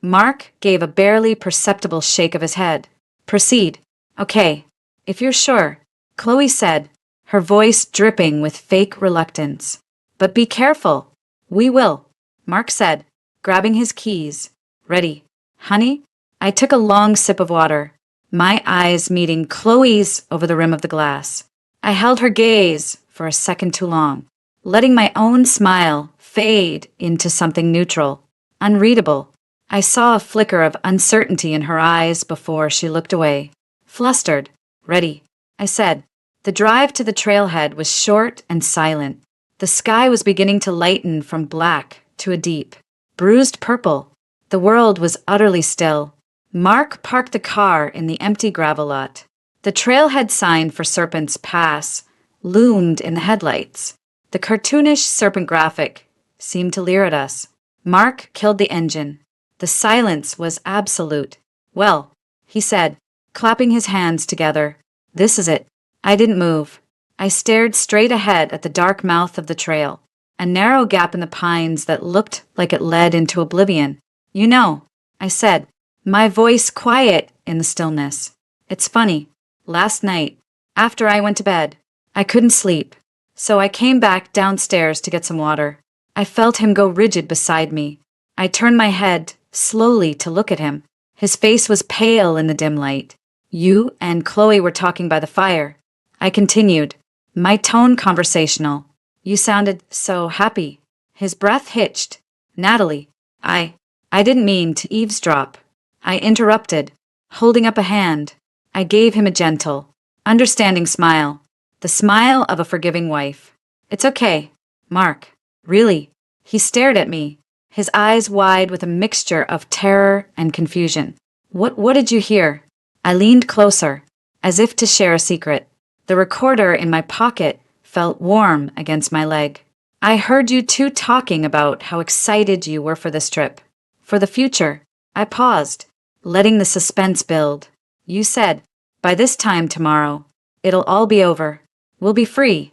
Mark gave a barely perceptible shake of his head. "Proceed." "Okay, if you're sure," Chloe said, her voice dripping with fake reluctance. "But be careful." "We will," Mark said, grabbing his keys. "Ready, honey?" I took a long sip of water, my eyes meeting Chloe's over the rim of the glass. I held her gaze for a second too long, letting my own smile fade into something neutral, unreadable. I saw a flicker of uncertainty in her eyes before she looked away. Flustered. "Ready," I said. The drive to the trailhead was short and silent. The sky was beginning to lighten from black to a deep, bruised purple. The world was utterly still. Mark parked the car in the empty gravel lot. The trailhead sign for Serpent's Pass loomed in the headlights. The cartoonish serpent graphic seemed to leer at us. Mark killed the engine. The silence was absolute. "Well," he said, clapping his hands together, "this is it." I didn't move. I stared straight ahead at the dark mouth of the trail, a narrow gap in the pines that looked like it led into oblivion. "You know," I said, my voice quiet in the stillness. "It's funny. Last night, after I went to bed, I couldn't sleep, so I came back downstairs to get some water. I felt him go rigid beside me. I turned my head slowly to look at him. His face was pale in the dim light. You and Chloe were talking by the fire." I continued, my tone conversational. "You sounded so happy." His breath hitched. "Natalie, I didn't mean to eavesdrop." I interrupted, holding up a hand. I gave him a gentle, understanding smile, the smile of a forgiving wife. "It's okay, Mark. Really." He stared at me, his eyes wide with a mixture of terror and confusion. What did you hear?" I leaned closer, as if to share a secret. The recorder in my pocket felt warm against my leg. "I heard you two talking about how excited you were for this trip. For the future." I paused, letting the suspense build. "You said, by this time tomorrow, it'll all be over. We'll be free."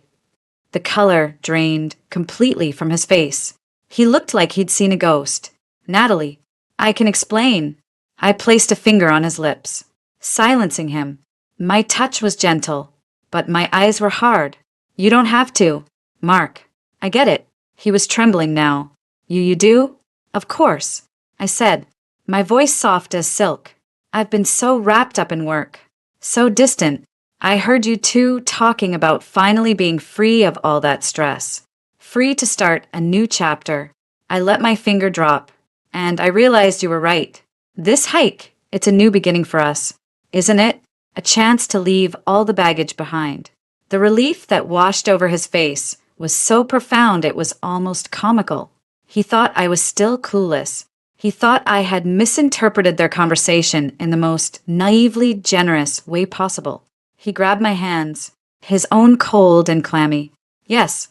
The color drained completely from his face. He looked like he'd seen a ghost. "Natalie, I can explain." I placed a finger on his lips, silencing him. My touch was gentle, but my eyes were hard. "You don't have to, Mark. I get it." He was trembling now. You do?" "Of course," I said, my voice soft as silk. "I've been so wrapped up in work, so distant. I heard you two talking about finally being free of all that stress, free to start a new chapter." I let my finger drop, and I realized you were right. This hike, it's a new beginning for us, isn't it? A chance to leave all the baggage behind. The relief that washed over his face was so profound it was almost comical. He thought I was still clueless. He thought I had misinterpreted their conversation in the most naively generous way possible. He grabbed my hands, his own cold and clammy. Yes,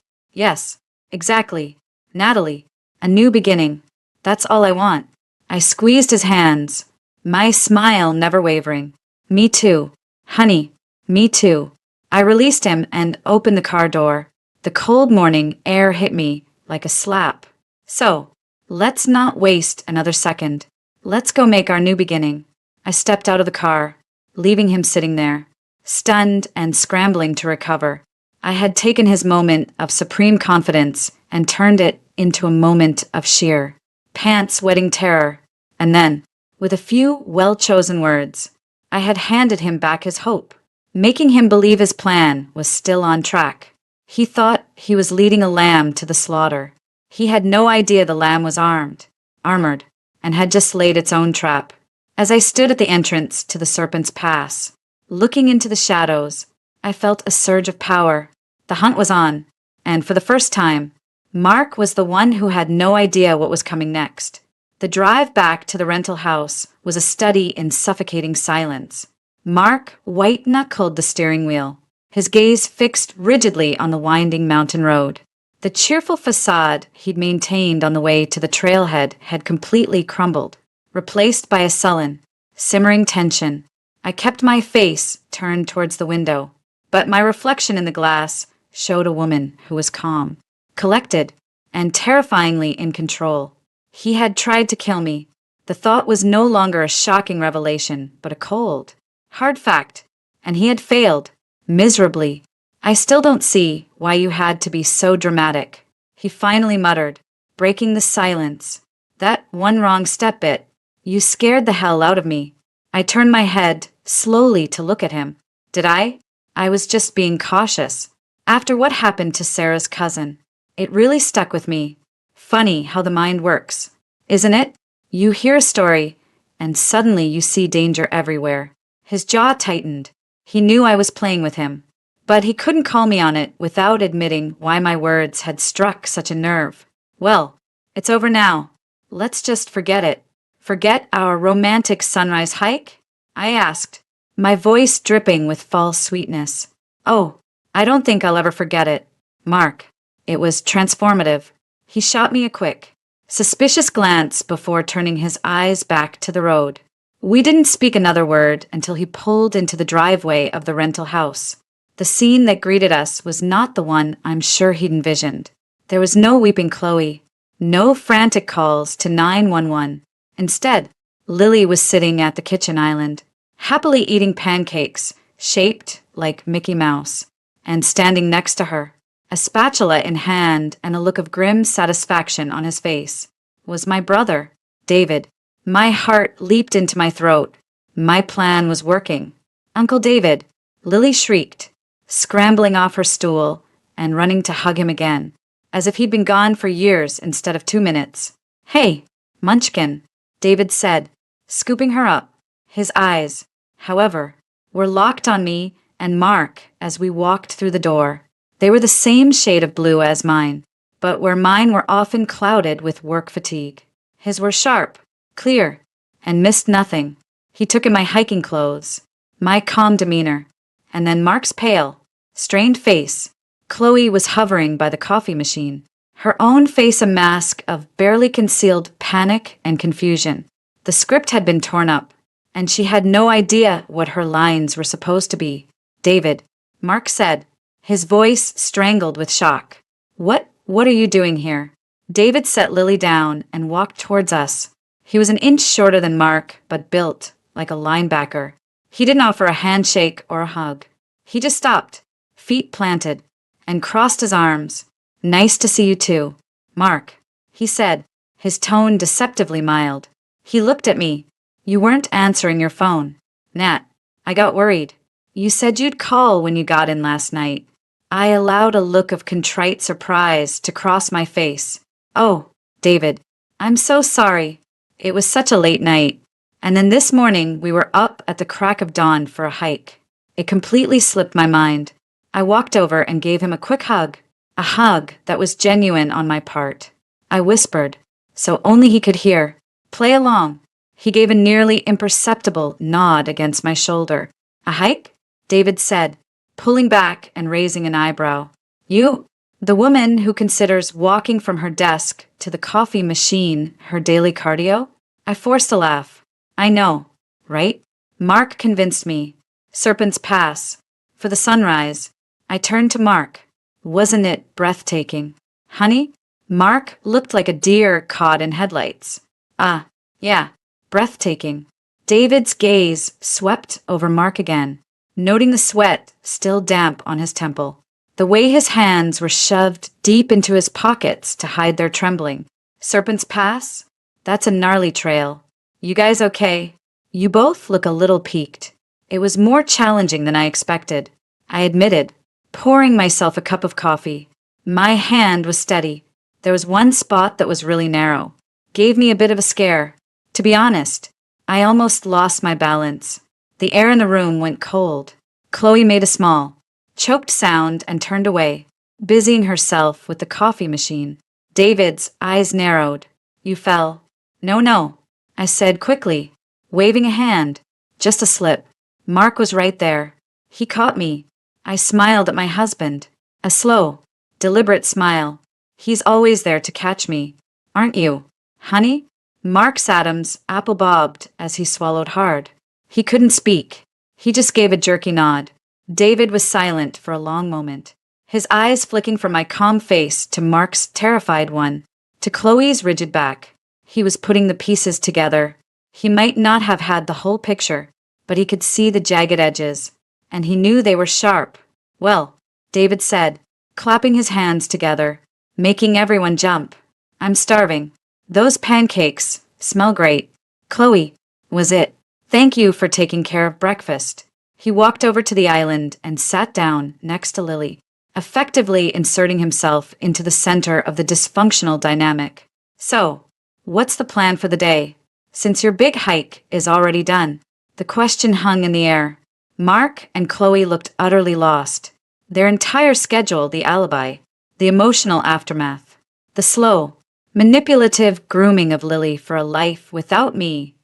exactly. Natalie, a new beginning. That's all I want." I squeezed his hands, my smile never wavering. "Me too, honey, me too." I released him and opened the car door. The cold morning air hit me like a slap. "So, let's not waste another second. Let's go make our new beginning." I stepped out of the car, leaving him sitting there, stunned and scrambling to recover. I had taken his moment of supreme confidence and turned it into a moment of sheer, pants-wetting terror. And then, with a few well-chosen words, I had handed him back his hope, making him believe his plan was still on track. He thought he was leading a lamb to the slaughter. He had no idea the lamb was armored, and had just laid its own trap. As I stood at the entrance to the Serpent's Pass, looking into the shadows, I felt a surge of power. The hunt was on, and for the first time, Mark was the one who had no idea what was coming next. The drive back to the rental house was a study in suffocating silence. Mark white-knuckled the steering wheel, his gaze fixed rigidly on the winding mountain road. The cheerful facade he'd maintained on the way to the trailhead had completely crumbled, replaced by a sullen, simmering tension. I kept my face turned towards the window, but my reflection in the glass showed a woman who was calm, collected, and terrifyingly in control. He had tried to kill me. The thought was no longer a shocking revelation, but a cold, hard fact, and he had failed, miserably. I still don't see why you had to be so dramatic, he finally muttered, breaking the silence. That one wrong step bit. You scared the hell out of me. I turned my head slowly to look at him. Did I? I was just being cautious. After what happened to Sarah's cousin, it really stuck with me. Funny how the mind works, isn't it? You hear a story, and suddenly you see danger everywhere. His jaw tightened. He knew I was playing with him, but he couldn't call me on it without admitting why my words had struck such a nerve. Well, it's over now. Let's just forget it. Forget our romantic sunrise hike? I asked, my voice dripping with false sweetness. Oh, I don't think I'll ever forget it, Mark. It was transformative. He shot me a quick, suspicious glance before turning his eyes back to the road. We didn't speak another word until he pulled into the driveway of the rental house. The scene that greeted us was not the one I'm sure he'd envisioned. There was no weeping Chloe, no frantic calls to 911. Instead, Lily was sitting at the kitchen island, happily eating pancakes shaped like Mickey Mouse, and standing next to her, a spatula in hand and a look of grim satisfaction on his face, was my brother, David. My heart leaped into my throat. My plan was working. Uncle David, Lily shrieked, scrambling off her stool and running to hug him again, as if he'd been gone for years instead of 2 minutes. Hey, Munchkin, David said, scooping her up. His eyes, however, were locked on me and Mark as we walked through the door. They were the same shade of blue as mine, but where mine were often clouded with work fatigue. His were sharp, clear, and missed nothing. He took in my hiking clothes, my calm demeanor, and then Mark's pale, strained face. Chloe was hovering by the coffee machine, her own face a mask of barely concealed panic and confusion. The script had been torn up, and she had no idea what her lines were supposed to be. David, Mark said, his voice strangled with shock. What are you doing here? David set Lily down and walked towards us. He was an inch shorter than Mark, but built like a linebacker. He didn't offer a handshake or a hug. He just stopped, feet planted, and crossed his arms. Nice to see you too, Mark, he said, his tone deceptively mild. He looked at me. You weren't answering your phone. Nat, I got worried. You said you'd call when you got in last night. I allowed a look of contrite surprise to cross my face. Oh, David, I'm so sorry. It was such a late night. And then this morning we were up at the crack of dawn for a hike. It completely slipped my mind. I walked over and gave him a quick hug. A hug that was genuine on my part. I whispered, so only he could hear. Play along. He gave a nearly imperceptible nod against my shoulder. A hike? David said, pulling back and raising an eyebrow. You, the woman who considers walking from her desk to the coffee machine her daily cardio? I forced a laugh. I know, right? Mark convinced me. Serpent's Pass. For the sunrise. I turned to Mark. Wasn't it breathtaking? Honey? Mark looked like a deer caught in headlights. Ah, yeah, breathtaking. David's gaze swept over Mark again, noting the sweat still damp on his temple. The way his hands were shoved deep into his pockets to hide their trembling. Serpent's Pass? That's a gnarly trail. You guys okay? You both look a little peaked. It was more challenging than I expected, I admitted, pouring myself a cup of coffee. My hand was steady. There was one spot that was really narrow. Gave me a bit of a scare. To be honest, I almost lost my balance. The air in the room went cold. Chloe made a small, choked sound and turned away. busying herself with the coffee machine. David's eyes narrowed. You fell. No, no, I said quickly, waving a hand. Just a slip. Mark was right there. He caught me. I smiled at my husband. A slow, deliberate smile. He's always there to catch me. Aren't you, honey? Mark's Adams apple bobbed as he swallowed hard. He couldn't speak. He just gave a jerky nod. David was silent for a long moment, his eyes flicking from my calm face to Mark's terrified one, to Chloe's rigid back. He was putting the pieces together. He might not have had the whole picture, but he could see the jagged edges, and he knew they were sharp. Well, David said, clapping his hands together, making everyone jump. I'm starving. Those pancakes smell great. Chloe, was it? Thank you for taking care of breakfast. He walked over to the island and sat down next to Lily, effectively inserting himself into the center of the dysfunctional dynamic. So, what's the plan for the day? Since your big hike is already done. The question hung in the air. Mark and Chloe looked utterly lost. Their entire schedule, the alibi, the emotional aftermath, the slow, manipulative grooming of Lily for a life without me,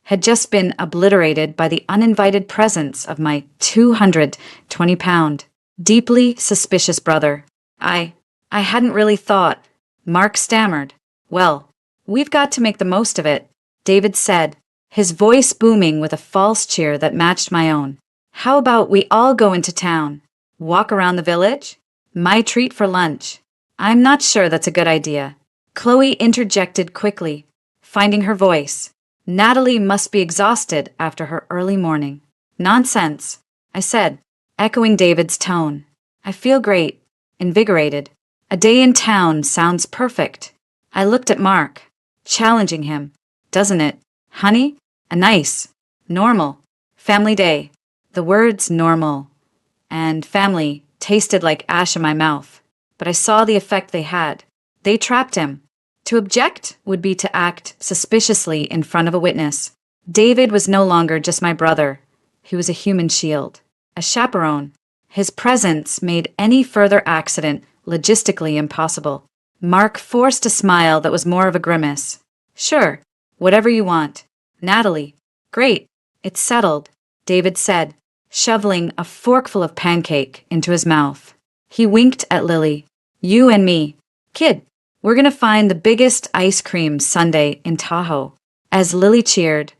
had just been obliterated by the uninvited presence of my 220-pound, deeply suspicious brother. I hadn't really thought. Mark stammered. Well, we've got to make the most of it, David said, his voice booming with a false cheer that matched my own. How about we all go into town? Walk around the village? My treat for lunch. I'm not sure that's a good idea. Chloe interjected quickly, finding her voice. Natalie must be exhausted after her early morning. Nonsense, I said, echoing David's tone. I feel great, invigorated. A day in town sounds perfect. I looked at Mark, challenging him. Doesn't it, honey? A nice, normal, family day. The words normal and family tasted like ash in my mouth, but I saw the effect they had. They trapped him. To object would be to act suspiciously in front of a witness. David was no longer just my brother. He was a human shield, a chaperone. His presence made any further accident logistically impossible. Mark forced a smile that was more of a grimace. Sure, whatever you want. Natalie. Great. It's settled, David said, shoveling a forkful of pancake into his mouth. He winked at Lily. You and me. Kid. We're going to find the biggest ice cream sundae in Tahoe. As Lily cheered,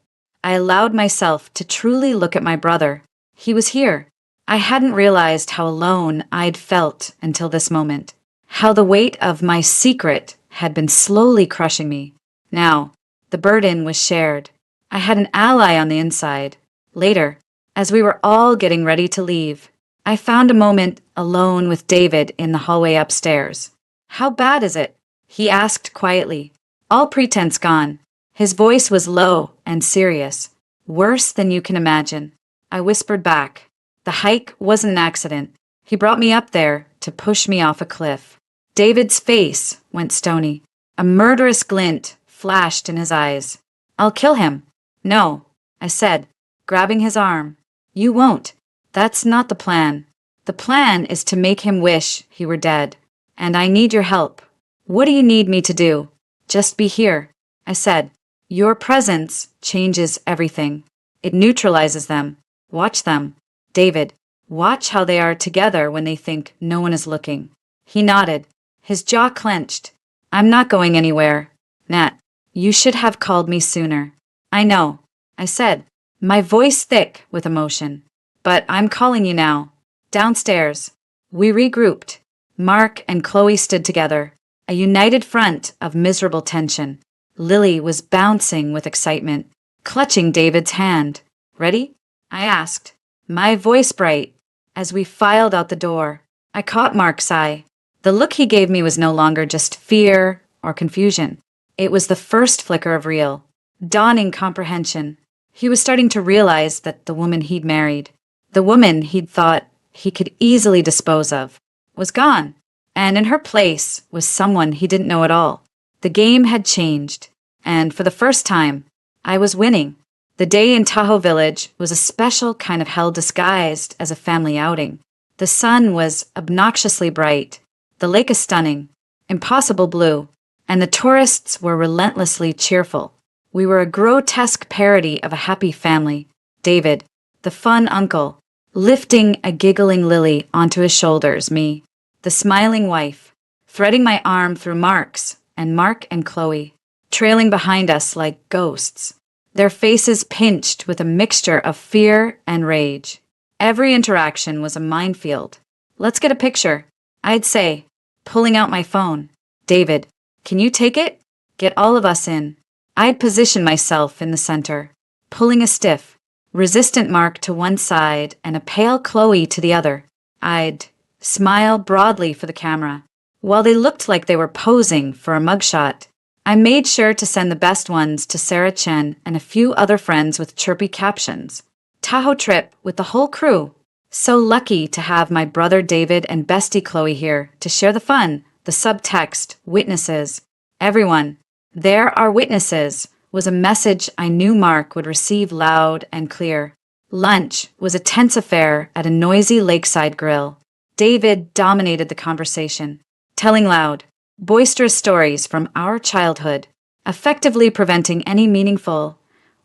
I allowed myself to truly look at my brother. He was here. I hadn't realized how alone I'd felt until this moment, how the weight of my secret had been slowly crushing me. Now, the burden was shared. I had an ally on the inside. Later, as we were all getting ready to leave, I found a moment alone with David in the hallway upstairs. How bad is it? He asked quietly, all pretense gone. His voice was low and serious. Worse than you can imagine. I whispered back. The hike wasn't an accident. He brought me up there to push me off a cliff. David's face went stony. A murderous glint flashed in his eyes. I'll kill him. No, I said, grabbing his arm. You won't. That's not the plan. The plan is to make him wish he were dead. And I need your help. What do you need me to do? Just be here, I said. Your presence changes everything. It neutralizes them. Watch them. David, watch how they are together when they think no one is looking. He nodded, his jaw clenched. I'm not going anywhere. Nat, you should have called me sooner. I know, I said, my voice thick with emotion. But I'm calling you now. Downstairs. We regrouped. Mark and Chloe stood together, a united front of miserable tension. Lily was bouncing with excitement, clutching David's hand. Ready? I asked, my voice bright. As we filed out the door, I caught Mark's eye. The look he gave me was no longer just fear or confusion. It was the first flicker of real, dawning comprehension. He was starting to realize that the woman he'd married, the woman he'd thought he could easily dispose of, was gone. And in her place was someone he didn't know at all. The game had changed, and for the first time, I was winning. The day in Tahoe Village was a special kind of hell disguised as a family outing. The sun was obnoxiously bright. The lake is stunning, impossible blue, and the tourists were relentlessly cheerful. We were a grotesque parody of a happy family. David, the fun uncle, lifting a giggling Lily onto his shoulders, me, the smiling wife, threading my arm through Mark's, and Mark and Chloe, trailing behind us like ghosts, their faces pinched with a mixture of fear and rage. Every interaction was a minefield. Let's get a picture, I'd say, pulling out my phone. David, can you take it? Get all of us in. I'd position myself in the center, pulling a stiff, resistant Mark to one side and a pale Chloe to the other. I'd smile broadly for the camera. While they looked like they were posing for a mugshot, I made sure to send the best ones to Sarah Chen and a few other friends with chirpy captions. Tahoe trip with the whole crew. So lucky to have my brother David and bestie Chloe here to share the fun, the subtext, witnesses. Everyone, there are witnesses, was a message I knew Mark would receive loud and clear. Lunch was a tense affair at a noisy lakeside grill. David dominated the conversation, telling loud, boisterous stories from our childhood, effectively preventing any meaningful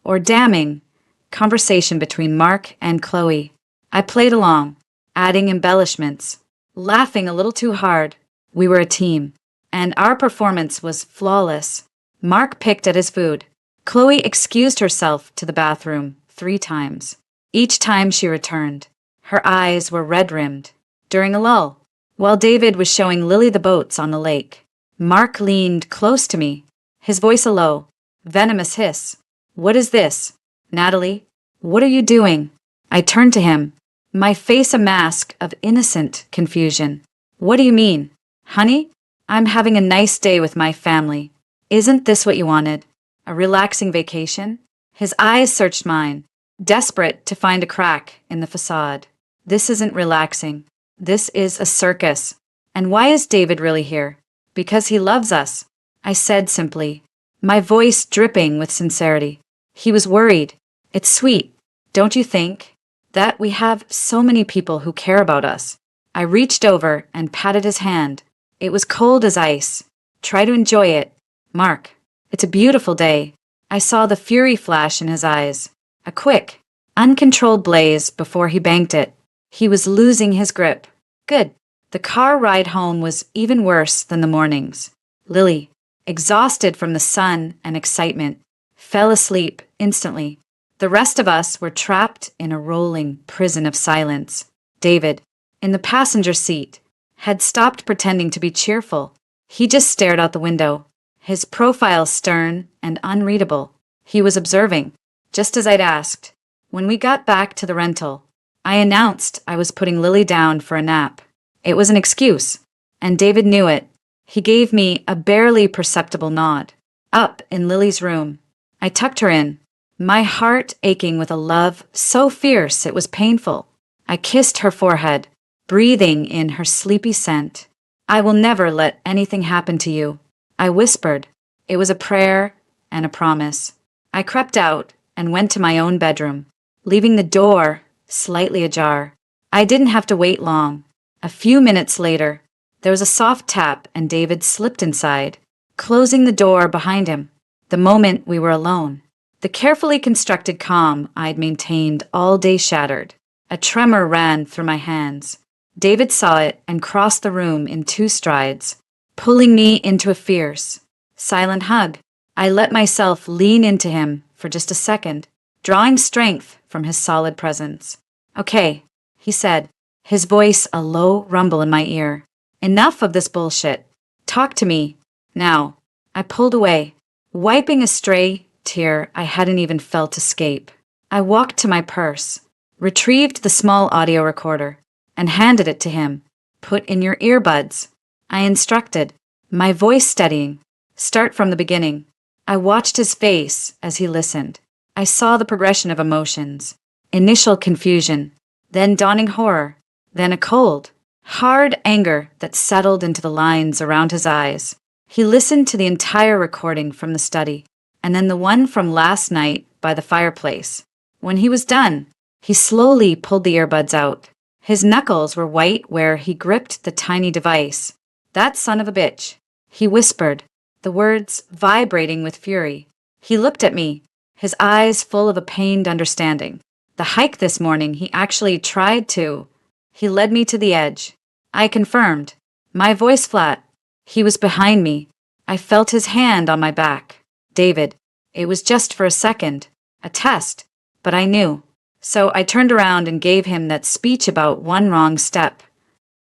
or damning conversation between Mark and Chloe. I played along, adding embellishments, laughing a little too hard. We were a team, and our performance was flawless. Mark picked at his food. Chloe excused herself to the bathroom 3 times. Each time she returned, her eyes were red-rimmed. During a lull, while David was showing Lily the boats on the lake, Mark leaned close to me, his voice a low, venomous hiss. What is this? Natalie, what are you doing? I turned to him, my face a mask of innocent confusion. What do you mean? Honey, I'm having a nice day with my family. Isn't this what you wanted? A relaxing vacation? His eyes searched mine, desperate to find a crack in the facade. This isn't relaxing. This is a circus. And why is David really here? Because he loves us, I said simply, my voice dripping with sincerity. He was worried. It's sweet, don't you think, that we have so many people who care about us. I reached over and patted his hand. It was cold as ice. Try to enjoy it. Mark, it's a beautiful day. I saw the fury flash in his eyes. A quick, uncontrolled blaze before he banked it. He was losing his grip. Good. The car ride home was even worse than the mornings. Lily, exhausted from the sun and excitement, fell asleep instantly. The rest of us were trapped in a rolling prison of silence. David, in the passenger seat, had stopped pretending to be cheerful. He just stared out the window, his profile stern and unreadable. He was observing, just as I'd asked. When we got back to the rental, I announced I was putting Lily down for a nap. It was an excuse, and David knew it. He gave me a barely perceptible nod. Up in Lily's room, I tucked her in, my heart aching with a love so fierce it was painful. I kissed her forehead, breathing in her sleepy scent. I will never let anything happen to you, I whispered. It was a prayer and a promise. I crept out and went to my own bedroom, leaving the door slightly ajar. I didn't have to wait long. A few minutes later, there was a soft tap and David slipped inside, closing the door behind him. The moment we were alone, the carefully constructed calm I'd maintained all day shattered. A tremor ran through my hands. David saw it and crossed the room in 2 strides, pulling me into a fierce, silent hug. I let myself lean into him for just a second, drawing strength from his solid presence. Okay, he said, his voice a low rumble in my ear. Enough of this bullshit. Talk to me. Now. I pulled away, wiping a stray tear I hadn't even felt escape. I walked to my purse, retrieved the small audio recorder, and handed it to him. Put in your earbuds, I instructed, my voice steadying. Start from the beginning. I watched his face as he listened. I saw the progression of emotions. Initial confusion, then dawning horror, then a cold, hard anger that settled into the lines around his eyes. He listened to the entire recording from the study, and then the one from last night by the fireplace. When he was done, he slowly pulled the earbuds out. His knuckles were white where he gripped the tiny device, That son of a bitch, he whispered, the words vibrating with fury. He looked at me, his eyes full of a pained understanding. The hike this morning, he actually tried to. He led me to the edge. I confirmed, my voice flat. He was behind me. I felt his hand on my back. David, it was just for a second, a test, but I knew. So I turned around and gave him that speech about one wrong step.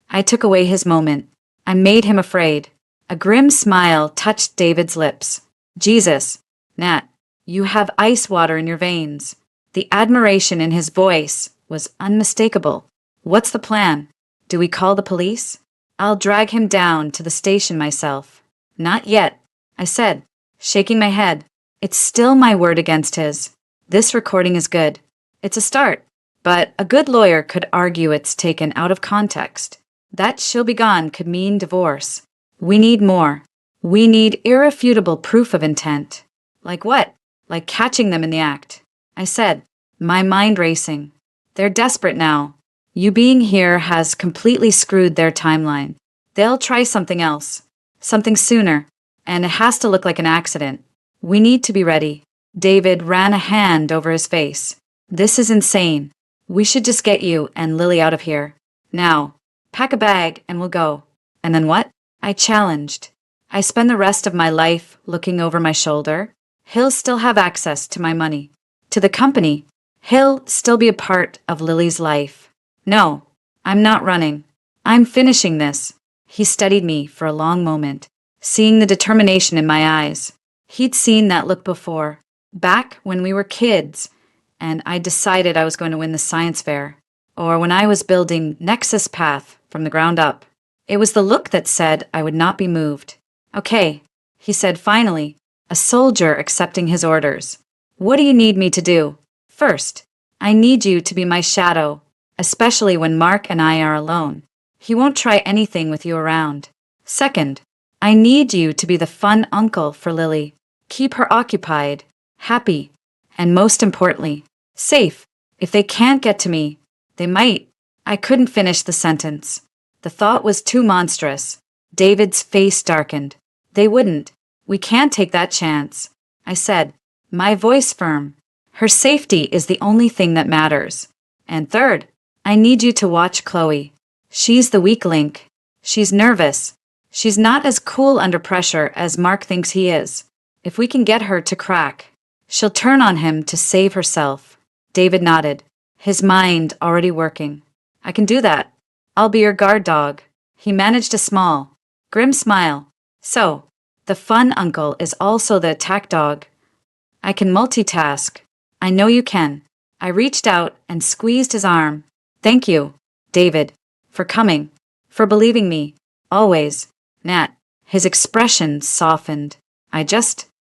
I took away his moment. I made him afraid. A grim smile touched David's lips. Jesus, Nat, you have ice water in your veins. The admiration in his voice was unmistakable. What's the plan? Do we call the police? I'll drag him down to the station myself. Not yet, I said, shaking my head. It's still my word against his. This recording is good. It's a start, but a good lawyer could argue it's taken out of context. That she'll be gone could mean divorce. We need more. We need irrefutable proof of intent. Like what? Like catching them in the act. I said, my mind racing. They're desperate now. You being here has completely screwed their timeline. They'll try something else. Something sooner. And it has to look like an accident. We need to be ready. David ran a hand over his face. This is insane. We should just get you and Lily out of here. Now, pack a bag and we'll go. And then what? I challenged. I spend the rest of my life looking over my shoulder. He'll still have access to my money. To the company. He'll still be a part of Lily's life. No, I'm not running. I'm finishing this. He studied me for a long moment, seeing the determination in my eyes. He'd seen that look before, back when we were kids, and I decided I was going to win the science fair, or when I was building Nexus Path from the ground up. It was the look that said I would not be moved. Okay, he said finally, a soldier accepting his orders. What do you need me to do? First, I need you to be my shadow, especially when Mark and I are alone. He won't try anything with you around. Second, I need you to be the fun uncle for Lily. Keep her occupied, happy, and most importantly, safe. If they can't get to me, they might. I couldn't finish the sentence. The thought was too monstrous. David's face darkened. They wouldn't. We can't take that chance. I said, my voice firm. Her safety is the only thing that matters. And third, I need you to watch Chloe. She's the weak link. She's nervous. She's not as cool under pressure as Mark thinks he is. If we can get her to crack, she'll turn on him to save herself. David nodded, his mind already working. I can do that. I'll be your guard dog. He managed a small, grim smile. So, the fun uncle is also the attack dog. I can multitask. I know you can. I reached out and squeezed his arm. Thank you, David, for coming, for believing me, always. Nat, his expression softened.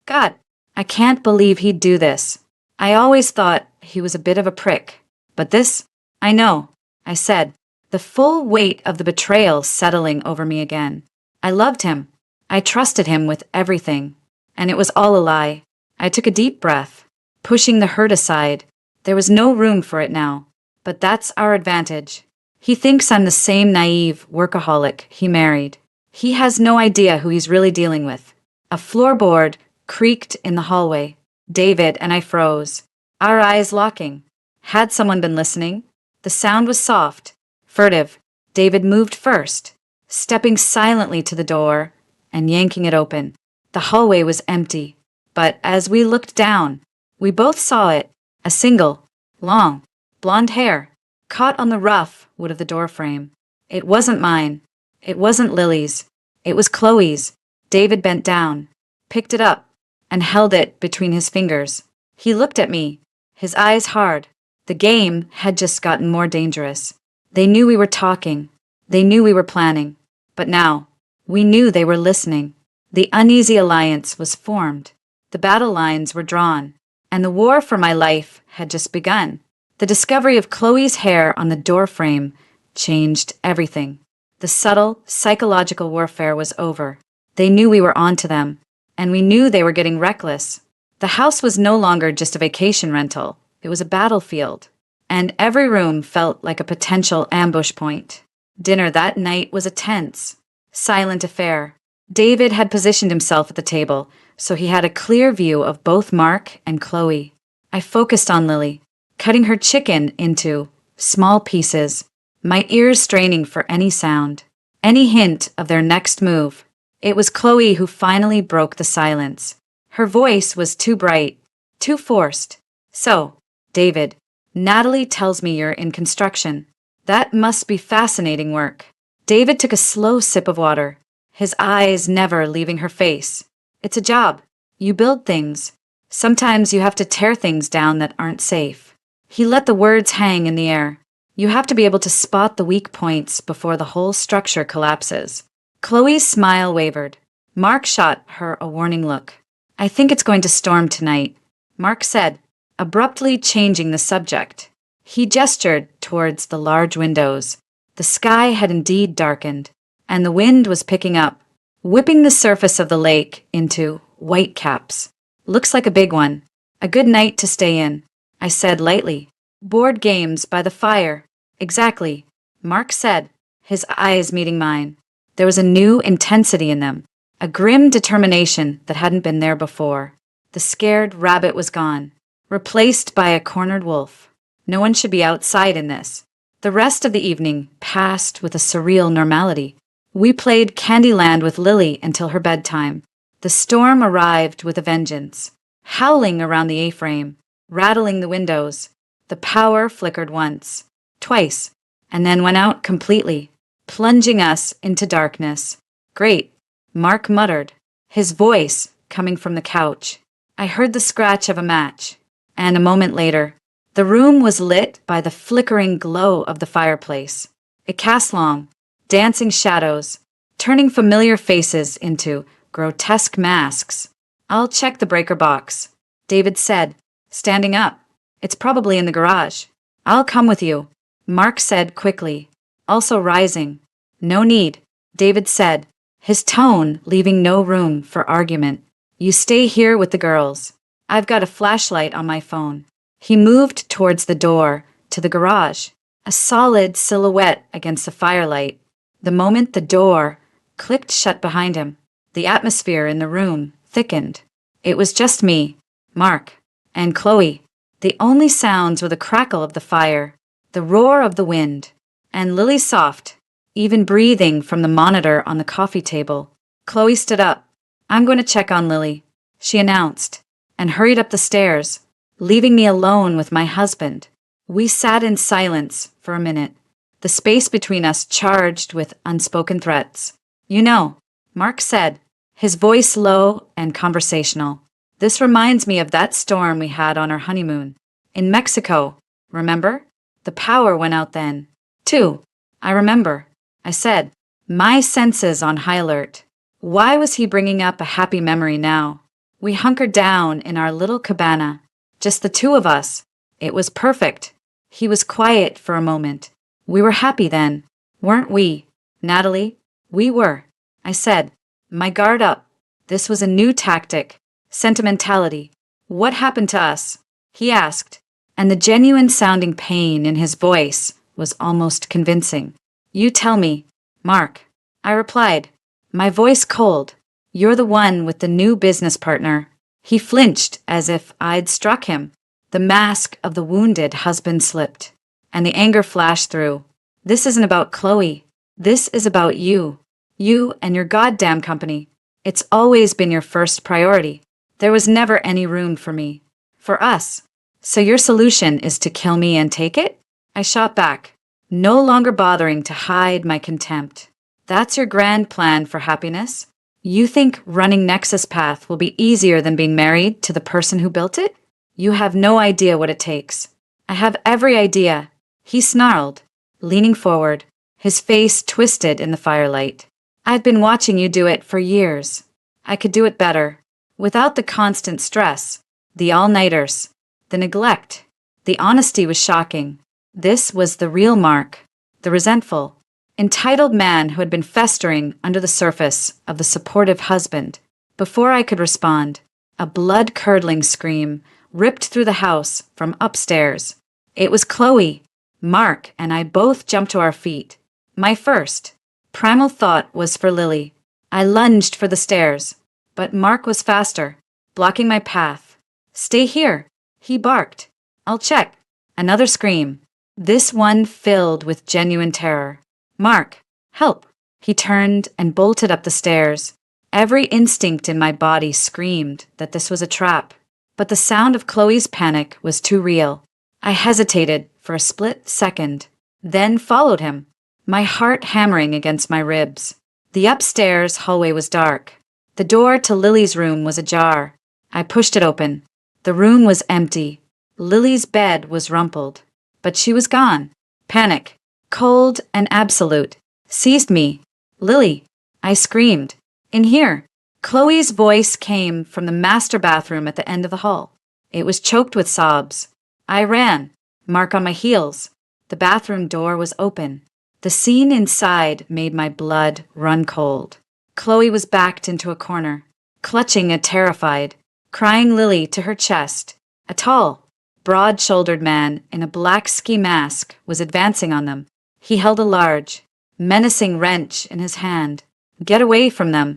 God, I can't believe he'd do this. I always thought he was a bit of a prick. But this, I know, I said, the full weight of the betrayal settling over me again. I loved him. I trusted him with everything. And it was all a lie. I took a deep breath, pushing the hurt aside. There was no room for it now. But that's our advantage. He thinks I'm the same naive workaholic he married. He has no idea who he's really dealing with. A floorboard creaked in the hallway. David and I froze, our eyes locking. Had someone been listening? The sound was soft, furtive. David moved first, stepping silently to the door and yanking it open. The hallway was empty, but as we looked down, we both saw it, a single, long, blonde hair, caught on the rough wood of the doorframe. It wasn't mine. It wasn't Lily's. It was Chloe's. David bent down, picked it up, and held it between his fingers. He looked at me, his eyes hard. The game had just gotten more dangerous. They knew we were talking. They knew we were planning. But now, we knew they were listening. The uneasy alliance was formed. The battle lines were drawn. And the war for my life had just begun. The discovery of Chloe's hair on the doorframe changed everything. The subtle, psychological warfare was over. They knew we were on to them, and we knew they were getting reckless. The house was no longer just a vacation rental. It was a battlefield, and every room felt like a potential ambush point. Dinner that night was a tense, silent affair. David had positioned himself at the table, so he had a clear view of both Mark and Chloe. I focused on Lily, cutting her chicken into small pieces, my ears straining for any sound, any hint of their next move. It was Chloe who finally broke the silence. Her voice was too bright, too forced. So, David, Natalie tells me you're in construction. That must be fascinating work. David took a slow sip of water, his eyes never leaving her face. It's a job. You build things. Sometimes you have to tear things down that aren't safe. He let the words hang in the air. You have to be able to spot the weak points before the whole structure collapses. Chloe's smile wavered. Mark shot her a warning look. I think it's going to storm tonight, Mark said, abruptly changing the subject. He gestured towards the large windows. The sky had indeed darkened, and the wind was picking up, whipping the surface of the lake into white caps. Looks like a big one. A good night to stay in, I said lightly. Board games by the fire. Exactly, Mark said, his eyes meeting mine. There was a new intensity in them, a grim determination that hadn't been there before. The scared rabbit was gone, replaced by a cornered wolf. No one should be outside in this. The rest of the evening passed with a surreal normality. We played Candyland with Lily until her bedtime. The storm arrived with a vengeance, howling around the A-frame, rattling the windows. The power flickered once, twice, and then went out completely, plunging us into darkness. Great, Mark muttered, his voice coming from the couch. I heard the scratch of a match, and a moment later, the room was lit by the flickering glow of the fireplace. It cast long, dancing shadows, turning familiar faces into grotesque masks. I'll check the breaker box, David said, standing up. It's probably in the garage. I'll come with you, Mark said quickly, also rising. No need, David said, his tone leaving no room for argument. You stay here with the girls. I've got a flashlight on my phone. He moved towards the door to the garage, a solid silhouette against the firelight. The moment the door clicked shut behind him, the atmosphere in the room thickened. It was just me, Mark, and Chloe. The only sounds were the crackle of the fire, the roar of the wind, and Lily's soft, even breathing from the monitor on the coffee table. Chloe stood up. I'm going to check on Lily, she announced, and hurried up the stairs, leaving me alone with my husband. We sat in silence for a minute, the space between us charged with unspoken threats. You know, Mark said, his voice low and conversational. This reminds me of that storm we had on our honeymoon. In Mexico, remember? The power went out then. Too. I remember, I said, my senses on high alert. Why was he bringing up a happy memory now? We hunkered down in our little cabana, just the two of us. It was perfect. He was quiet for a moment. We were happy then, weren't we, Natalie? We were, I said, my guard up. This was a new tactic, sentimentality. What happened to us? He asked, and the genuine-sounding pain in his voice was almost convincing. You tell me, Mark, I replied, my voice cold. You're the one with the new business partner. He flinched as if I'd struck him. The mask of the wounded husband slipped, and the anger flashed through. This isn't about Chloe. This is about you. You and your goddamn company. It's always been your first priority. There was never any room for me. For us. So your solution is to kill me and take it? I shot back, no longer bothering to hide my contempt. That's your grand plan for happiness? You think running Nexus Path will be easier than being married to the person who built it? You have no idea what it takes. I have every idea, he snarled, leaning forward, his face twisted in the firelight. I've been watching you do it for years. I could do it better, without the constant stress, the all-nighters, the neglect. The honesty was shocking. This was the real Mark, the resentful, entitled man who had been festering under the surface of the supportive husband. Before I could respond, a blood-curdling scream ripped through the house from upstairs. It was Chloe. Mark and I both jumped to our feet. My first, primal thought was for Lily. I lunged for the stairs, but Mark was faster, blocking my path. "Stay here," he barked. "I'll check." Another scream, this one filled with genuine terror. "Mark, help!" He turned and bolted up the stairs. Every instinct in my body screamed that this was a trap, but the sound of Chloe's panic was too real. I hesitated for a split second, then followed him, my heart hammering against my ribs. The upstairs hallway was dark. The door to Lily's room was ajar. I pushed it open. The room was empty. Lily's bed was rumpled, but she was gone. Panic, cold and absolute, seized me. "Lily!" I screamed. "In here!" Chloe's voice came from the master bathroom at the end of the hall. It was choked with sobs. I ran, Mark on my heels. The bathroom door was open. The scene inside made my blood run cold. Chloe was backed into a corner, clutching a terrified, crying Lily to her chest. A tall, broad-shouldered man in a black ski mask was advancing on them. He held a large, menacing wrench in his hand. "Get away from them,"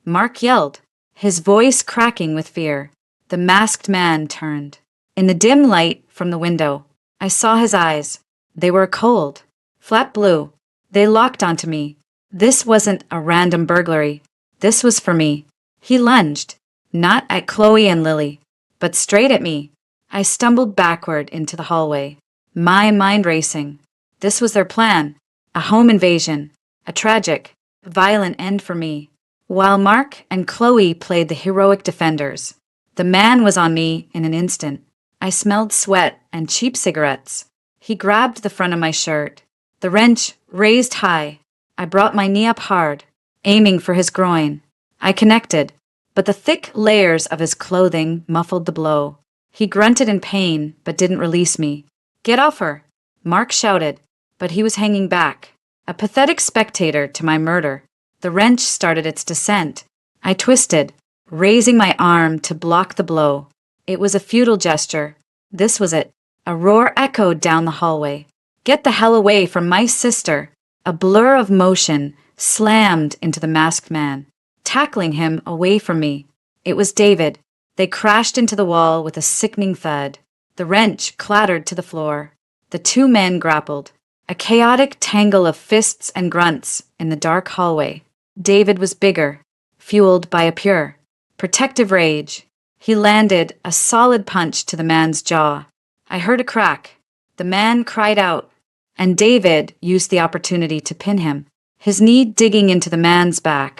Mark yelled, his voice cracking with fear. The masked man turned. In the dim light from the window, I saw his eyes. They were cold, flat blue. They locked onto me. This wasn't a random burglary. This was for me. He lunged, not at Chloe and Lily, but straight at me. I stumbled backward into the hallway, my mind racing. This was their plan. A home invasion. A tragic, violent end for me. While Mark and Chloe played the heroic defenders, the man was on me in an instant. I smelled sweat and cheap cigarettes. He grabbed the front of my shirt. The wrench raised high. I brought my knee up hard, aiming for his groin. I connected, but the thick layers of his clothing muffled the blow. He grunted in pain, but didn't release me. "Get off her!" Mark shouted, but he was hanging back, a pathetic spectator to my murder. The wrench started its descent. I twisted, raising my arm to block the blow. It was a futile gesture. This was it. A roar echoed down the hallway. "Get the hell away from my sister!" A blur of motion slammed into the masked man, tackling him away from me. It was David. They crashed into the wall with a sickening thud. The wrench clattered to the floor. The two men grappled, a chaotic tangle of fists and grunts in the dark hallway. David was bigger, fueled by a pure, protective rage. He landed a solid punch to the man's jaw. I heard a crack. The man cried out, and David used the opportunity to pin him, his knee digging into the man's back.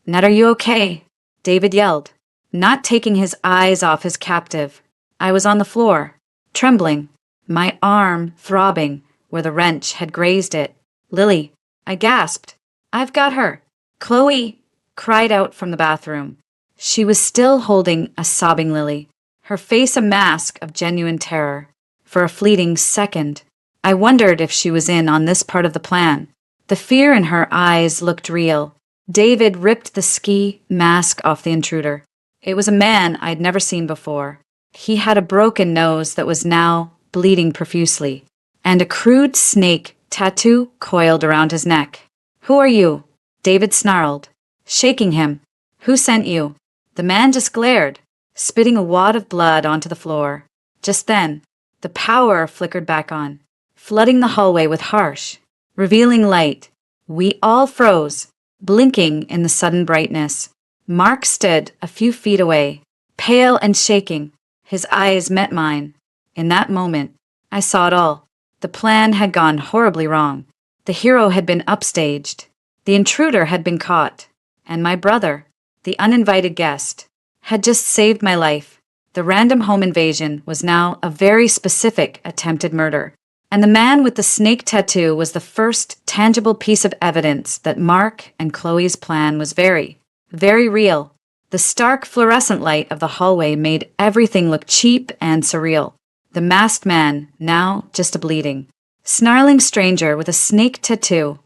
"Ned, are you okay?" David yelled, not taking his eyes off his captive. I was on the floor, trembling, my arm throbbing where the wrench had grazed it. "Lily," I gasped. "I've got her." Chloe cried out from the bathroom. She was still holding a sobbing Lily, her face a mask of genuine terror. For a fleeting second, I wondered if she was in on this part of the plan. The fear in her eyes looked real. David ripped the ski mask off the intruder. It was a man I'd never seen before. He had a broken nose that was now bleeding profusely, and a crude snake tattoo coiled around his neck. "Who are you?" David snarled, shaking him. "Who sent you?" The man just glared, spitting a wad of blood onto the floor. Just then, the power flickered back on, flooding the hallway with harsh, revealing light. We all froze, blinking in the sudden brightness. Mark stood a few feet away, pale and shaking. His eyes met mine. In that moment, I saw it all. The plan had gone horribly wrong. The hero had been upstaged. The intruder had been caught. And my brother, the uninvited guest, had just saved my life. The random home invasion was now a very specific attempted murder. And the man with the snake tattoo was the first tangible piece of evidence that Mark and Chloe's plan was very, very real. The stark fluorescent light of the hallway made everything look cheap and surreal. The masked man, now just a bleeding, snarling stranger with a snake tattoo,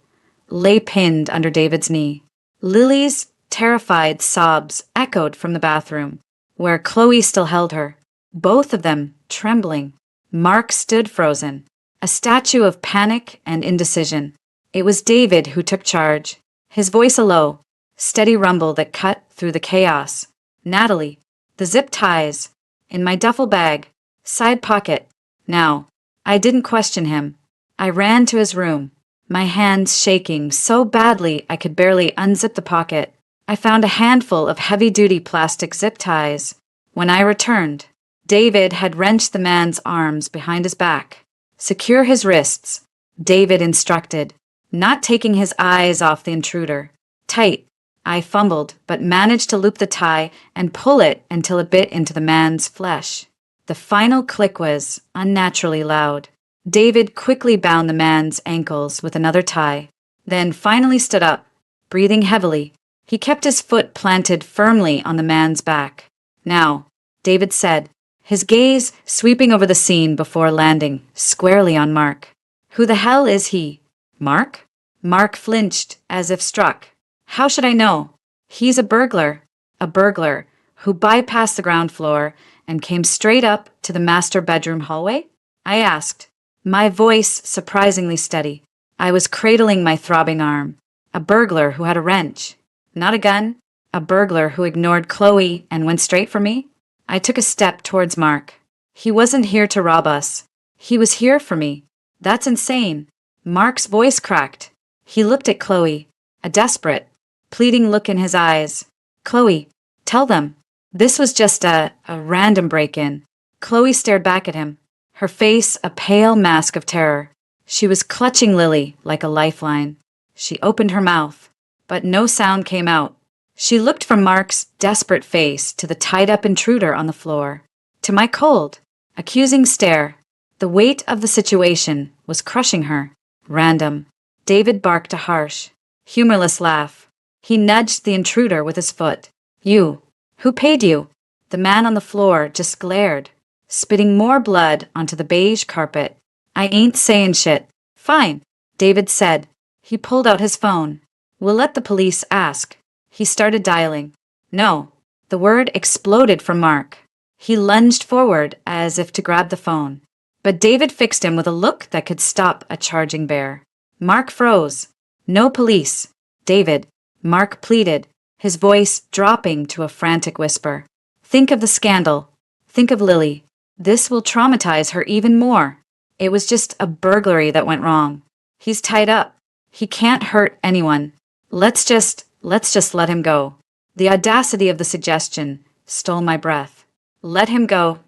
lay pinned under David's knee. Lily's terrified sobs echoed from the bathroom, where Chloe still held her, both of them trembling. Mark stood frozen, a statue of panic and indecision. It was David who took charge, his voice a low, steady rumble that cut through the chaos. Natalie, the zip ties. In my duffel bag. Side pocket. Now. I didn't question him. I ran to his room, my hands shaking so badly I could barely unzip the pocket. I found a handful of heavy-duty plastic zip ties. When I returned, David had wrenched the man's arms behind his back. Secure his wrists, David instructed, not taking his eyes off the intruder. Tight. I fumbled, but managed to loop the tie and pull it until it bit into the man's flesh. The final click was unnaturally loud. David quickly bound the man's ankles with another tie, then finally stood up, breathing heavily. He kept his foot planted firmly on the man's back. Now, David said, his gaze sweeping over the scene before landing squarely on Mark. Who the hell is he? Mark? Mark flinched, as if struck. How should I know? He's a burglar who bypassed the ground floor and came straight up to the master bedroom hallway? I asked, my voice surprisingly steady. I was cradling my throbbing arm. A burglar who had a wrench. Not a gun. A burglar who ignored Chloe and went straight for me. I took a step towards Mark. He wasn't here to rob us. He was here for me. That's insane. Mark's voice cracked. He looked at Chloe, a desperate, pleading look in his eyes. Chloe, tell them. This was just a random break-in. Chloe stared back at him, her face a pale mask of terror. She was clutching Lily like a lifeline. She opened her mouth, but no sound came out. She looked from Mark's desperate face to the tied-up intruder on the floor, to my cold, accusing stare. The weight of the situation was crushing her. Random. David barked a harsh, humorless laugh. He nudged the intruder with his foot. You. Who paid you? The man on the floor just glared, spitting more blood onto the beige carpet. I ain't saying shit. Fine, David said. He pulled out his phone. We'll let the police ask. He started dialing. No. The word exploded from Mark. He lunged forward as if to grab the phone. But David fixed him with a look that could stop a charging bear. Mark froze. No police. David. Mark pleaded, his voice dropping to a frantic whisper. Think of the scandal. Think of Lily. This will traumatize her even more. It was just a burglary that went wrong. He's tied up. He can't hurt anyone. Let's just let him go. The audacity of the suggestion stole my breath. Let him go.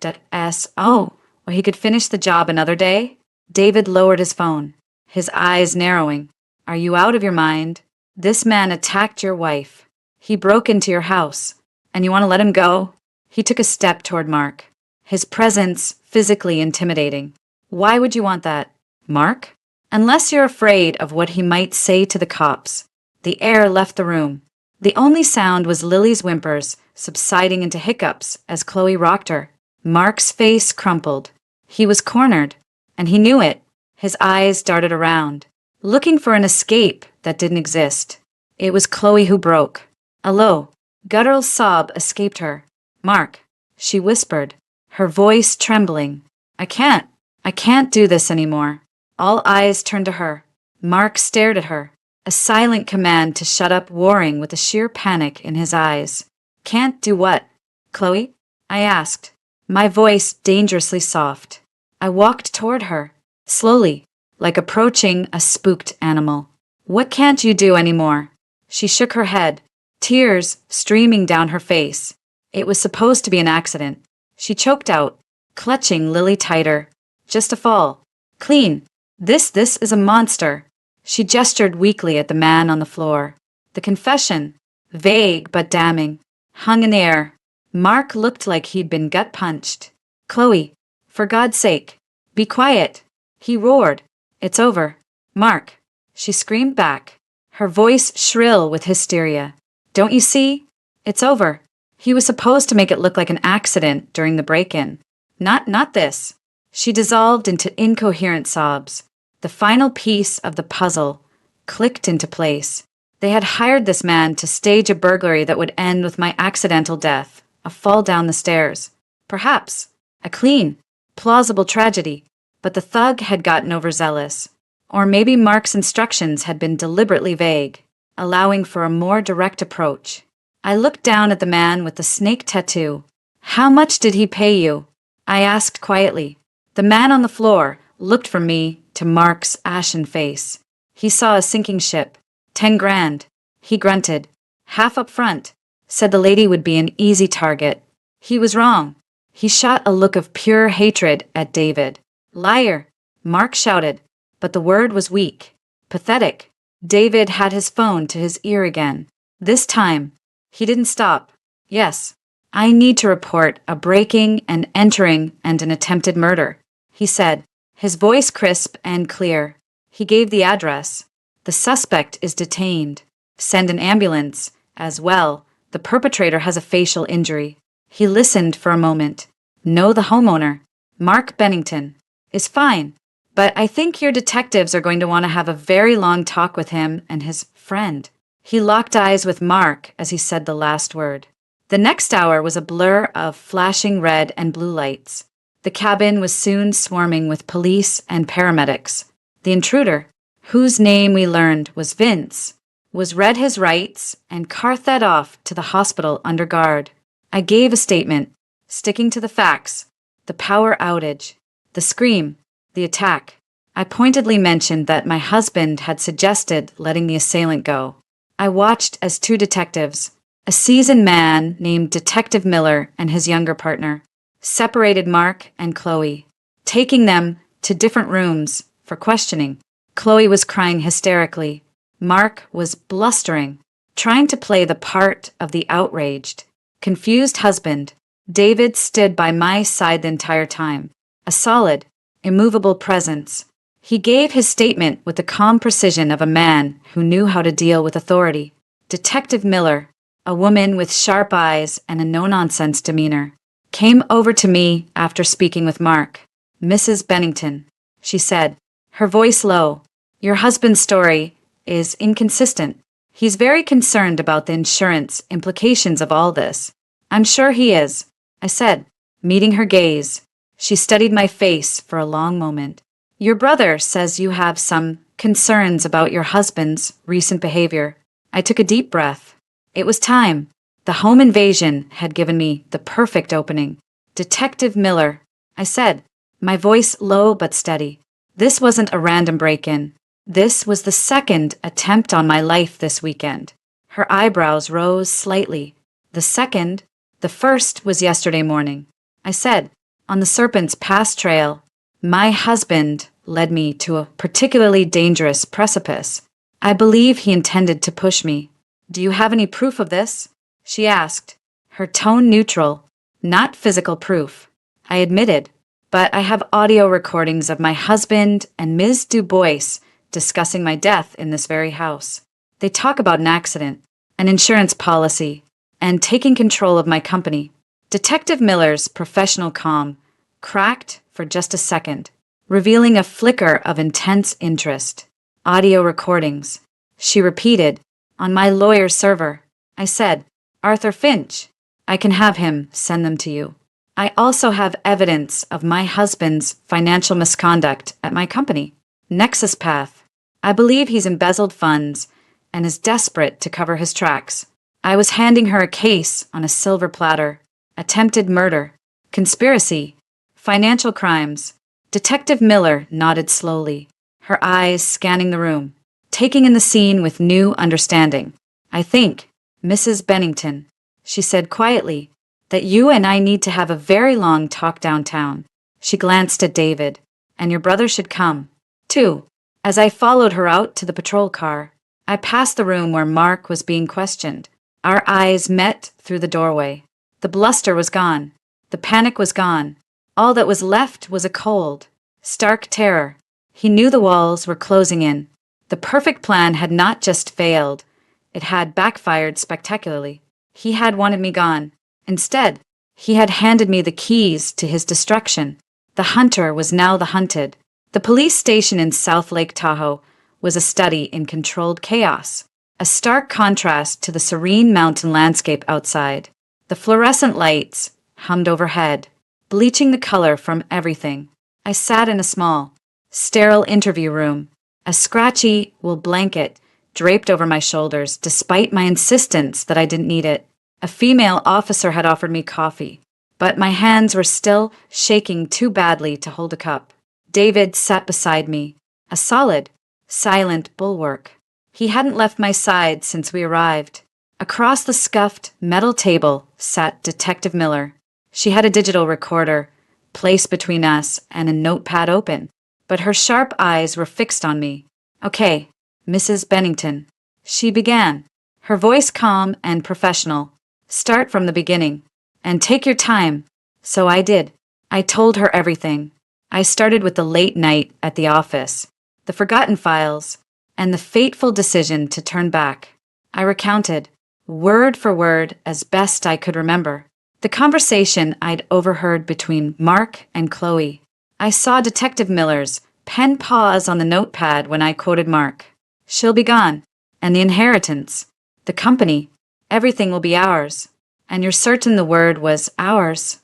Oh, or he could finish the job another day? David lowered his phone, his eyes narrowing. Are you out of your mind? This man attacked your wife. He broke into your house. And you want to let him go? He took a step toward Mark, his presence physically intimidating. Why would you want that, Mark? Unless you're afraid of what he might say to the cops. The air left the room. The only sound was Lily's whimpers subsiding into hiccups as Chloe rocked her. Mark's face crumpled. He was cornered, and he knew it. His eyes darted around, looking for an escape that didn't exist. It was Chloe who broke. A low, guttural sob escaped her. Mark, she whispered, her voice trembling. I can't do this anymore. All eyes turned to her. Mark stared at her, a silent command to shut up warring with a sheer panic in his eyes. Can't do what, Chloe? I asked, my voice dangerously soft. I walked toward her, slowly, like approaching a spooked animal. What can't you do anymore? She shook her head, tears streaming down her face. It was supposed to be an accident. She choked out, clutching Lily tighter. Just a fall. Clean. This is a monster. She gestured weakly at the man on the floor. The confession, vague but damning, hung in the air. Mark looked like he'd been gut-punched. Chloe, for God's sake, be quiet. He roared. It's over. Mark. She screamed back, her voice shrill with hysteria. Don't you see? It's over. He was supposed to make it look like an accident during the break-in. Not this. She dissolved into incoherent sobs. The final piece of the puzzle clicked into place. They had hired this man to stage a burglary that would end with my accidental death, a fall down the stairs. Perhaps a clean, plausible tragedy, but the thug had gotten overzealous. Or maybe Mark's instructions had been deliberately vague. allowing for a more direct approach. I looked down at the man with the snake tattoo. "How much did he pay you?" I asked quietly. The man on the floor looked from me to Mark's ashen face. He saw a sinking ship. 10 grand. He grunted. "Half up front," said the lady would be an easy target. He was wrong. He shot a look of pure hatred at David. "Liar," Mark shouted, but the word was weak. Pathetic. David had his phone to his ear again. This time, he didn't stop. "Yes, I need to report a breaking and entering and an attempted murder," he said, his voice crisp and clear. He gave the address. "The suspect is detained. Send an ambulance. As well, the perpetrator has a facial injury." He listened for a moment. "Know the homeowner. Mark Bennington. Is fine. But I think your detectives are going to want to have a very long talk with him and his friend." He locked eyes with Mark as he said the last word. The next hour was a blur of flashing red and blue lights. The cabin was soon swarming with police and paramedics. The intruder, whose name we learned was Vince, was read his rights and carthed off to the hospital under guard. I gave a statement, sticking to the facts: the power outage, the scream, the attack. I pointedly mentioned that my husband had suggested letting the assailant go. I watched as 2 detectives, a seasoned man named Detective Miller and his younger partner, separated Mark and Chloe, taking them to different rooms for questioning. Chloe was crying hysterically. Mark was blustering, trying to play the part of the outraged, confused husband. David stood by my side the entire time, a solid, immovable presence. He gave his statement with the calm precision of a man who knew how to deal with authority. Detective Miller, a woman with sharp eyes and a no-nonsense demeanor, came over to me after speaking with Mark. "Mrs. Bennington," she said, her voice low, "your husband's story is inconsistent. He's very concerned about the insurance implications of all this." "I'm sure he is," I said, meeting her gaze. She studied my face for a long moment. "Your brother says you have some concerns about your husband's recent behavior." I took a deep breath. It was time. The home invasion had given me the perfect opening. "Detective Miller," I said, my voice low but steady. "This wasn't a random break-in. This was the second attempt on my life this weekend." Her eyebrows rose slightly. "The second? The first was yesterday morning," I said, "on the Serpent's Pass trail. My husband led me to a particularly dangerous precipice. I believe he intended to push me." "Do you have any proof of this?" she asked, her tone neutral. "Not physical proof," I admitted, "but I have audio recordings of my husband and Ms. Du Bois discussing my death in this very house. They talk about an accident, an insurance policy, and taking control of my company." Detective Miller's professional calm cracked for just a second, revealing a flicker of intense interest. "Audio recordings," she repeated, "on my lawyer's server." I said, "Arthur Finch. I can have him send them to you. I also have evidence of my husband's financial misconduct at my company, Nexus Path. I believe he's embezzled funds and is desperate to cover his tracks." I was handing her a case on a silver platter. Attempted murder, conspiracy, financial crimes. Detective Miller nodded slowly, her eyes scanning the room, taking in the scene with new understanding. "I think, Mrs. Bennington," she said quietly, "that you and I need to have a very long talk downtown." She glanced at David. "And your brother should come, too." As I followed her out to the patrol car, I passed the room where Mark was being questioned. Our eyes met through the doorway. The bluster was gone. The panic was gone. All that was left was a cold, stark terror. He knew the walls were closing in. The perfect plan had not just failed, it had backfired spectacularly. He had wanted me gone. Instead, he had handed me the keys to his destruction. The hunter was now the hunted. The police station in South Lake Tahoe was a study in controlled chaos, a stark contrast to the serene mountain landscape outside. The fluorescent lights hummed overhead, bleaching the color from everything. I sat in a small, sterile interview room, a scratchy wool blanket draped over my shoulders, despite my insistence that I didn't need it. A female officer had offered me coffee, but my hands were still shaking too badly to hold a cup. David sat beside me, a solid, silent bulwark. He hadn't left my side since we arrived. Across the scuffed metal table sat Detective Miller. She had a digital recorder placed between us and a notepad open, but her sharp eyes were fixed on me. "Okay, Mrs. Bennington," she began, her voice calm and professional. "Start from the beginning, and take your time." So I did. I told her everything. I started with the late night at the office, the forgotten files, and the fateful decision to turn back. I recounted, word for word, as best I could remember, the conversation I'd overheard between Mark and Chloe. I saw Detective Miller's pen pause on the notepad when I quoted Mark. "She'll be gone, and the inheritance, the company, everything will be ours." "And you're certain the word was ours?"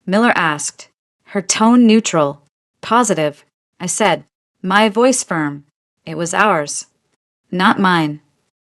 Miller asked, her tone neutral, positive. I said, my voice firm. "It was ours, not mine."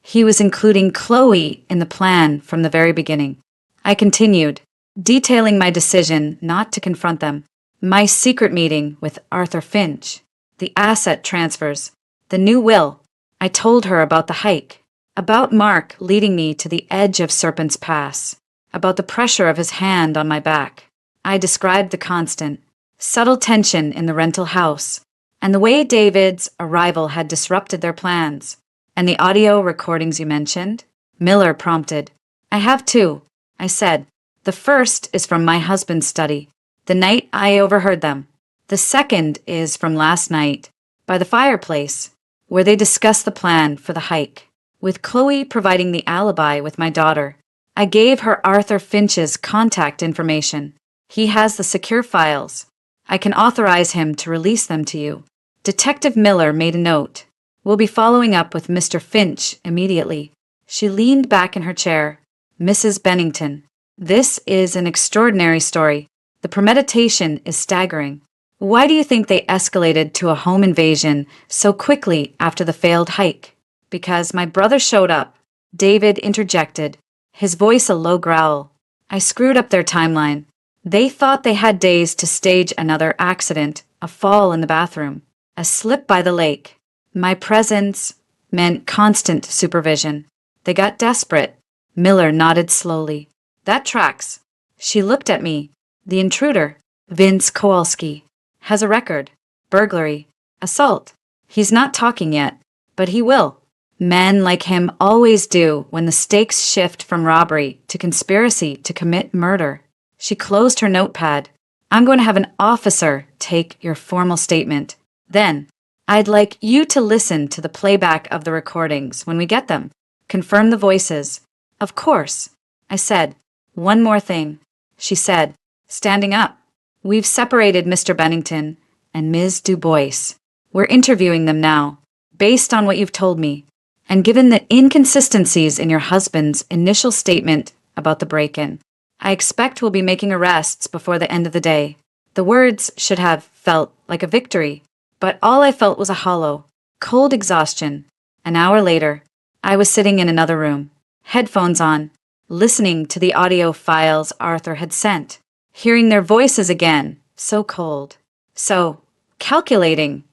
He was including Chloe in the plan from the very beginning. I continued, detailing my decision not to confront them, my secret meeting with Arthur Finch, the asset transfers, the new will. I told her about the hike, about Mark leading me to the edge of Serpent's Pass, about the pressure of his hand on my back. I described the constant, subtle tension in the rental house, and the way David's arrival had disrupted their plans. "And the audio recordings you mentioned?" Miller prompted. "I have two," I said. "The first is from my husband's study, the night I overheard them. The second is from last night, by the fireplace, where they discussed the plan for the hike, with Chloe providing the alibi with my daughter. I gave her Arthur Finch's contact information. He has the secure files. I can authorize him to release them to you." Detective Miller made a note. "We'll be following up with Mr. Finch immediately." She leaned back in her chair. "Mrs. Bennington, this is an extraordinary story. The premeditation is staggering. Why do you think they escalated to a home invasion so quickly after the failed hike?" "Because my brother showed up," David interjected, his voice a low growl. "I screwed up their timeline. They thought they had days to stage another accident, a fall in the bathroom, a slip by the lake. My presence meant constant supervision. They got desperate." Miller nodded slowly. "That tracks." She looked at me. "The intruder, Vince Kowalski, has a record. Burglary, assault. He's not talking yet, but he will. Men like him always do when the stakes shift from robbery to conspiracy to commit murder." She closed her notepad. "I'm going to have an officer take your formal statement. Then, I'd like you to listen to the playback of the recordings when we get them. Confirm the voices." "Of course," I said. "One more thing," she said, standing up. "We've separated Mr. Bennington and Ms. Du Bois. We're interviewing them now, based on what you've told me, and given the inconsistencies in your husband's initial statement about the break-in. I expect we'll be making arrests before the end of the day." The words should have felt like a victory, but all I felt was a hollow, cold exhaustion. An hour later, I was sitting in another room, headphones on, listening to the audio files Arthur had sent, hearing their voices again, so cold, so calculating,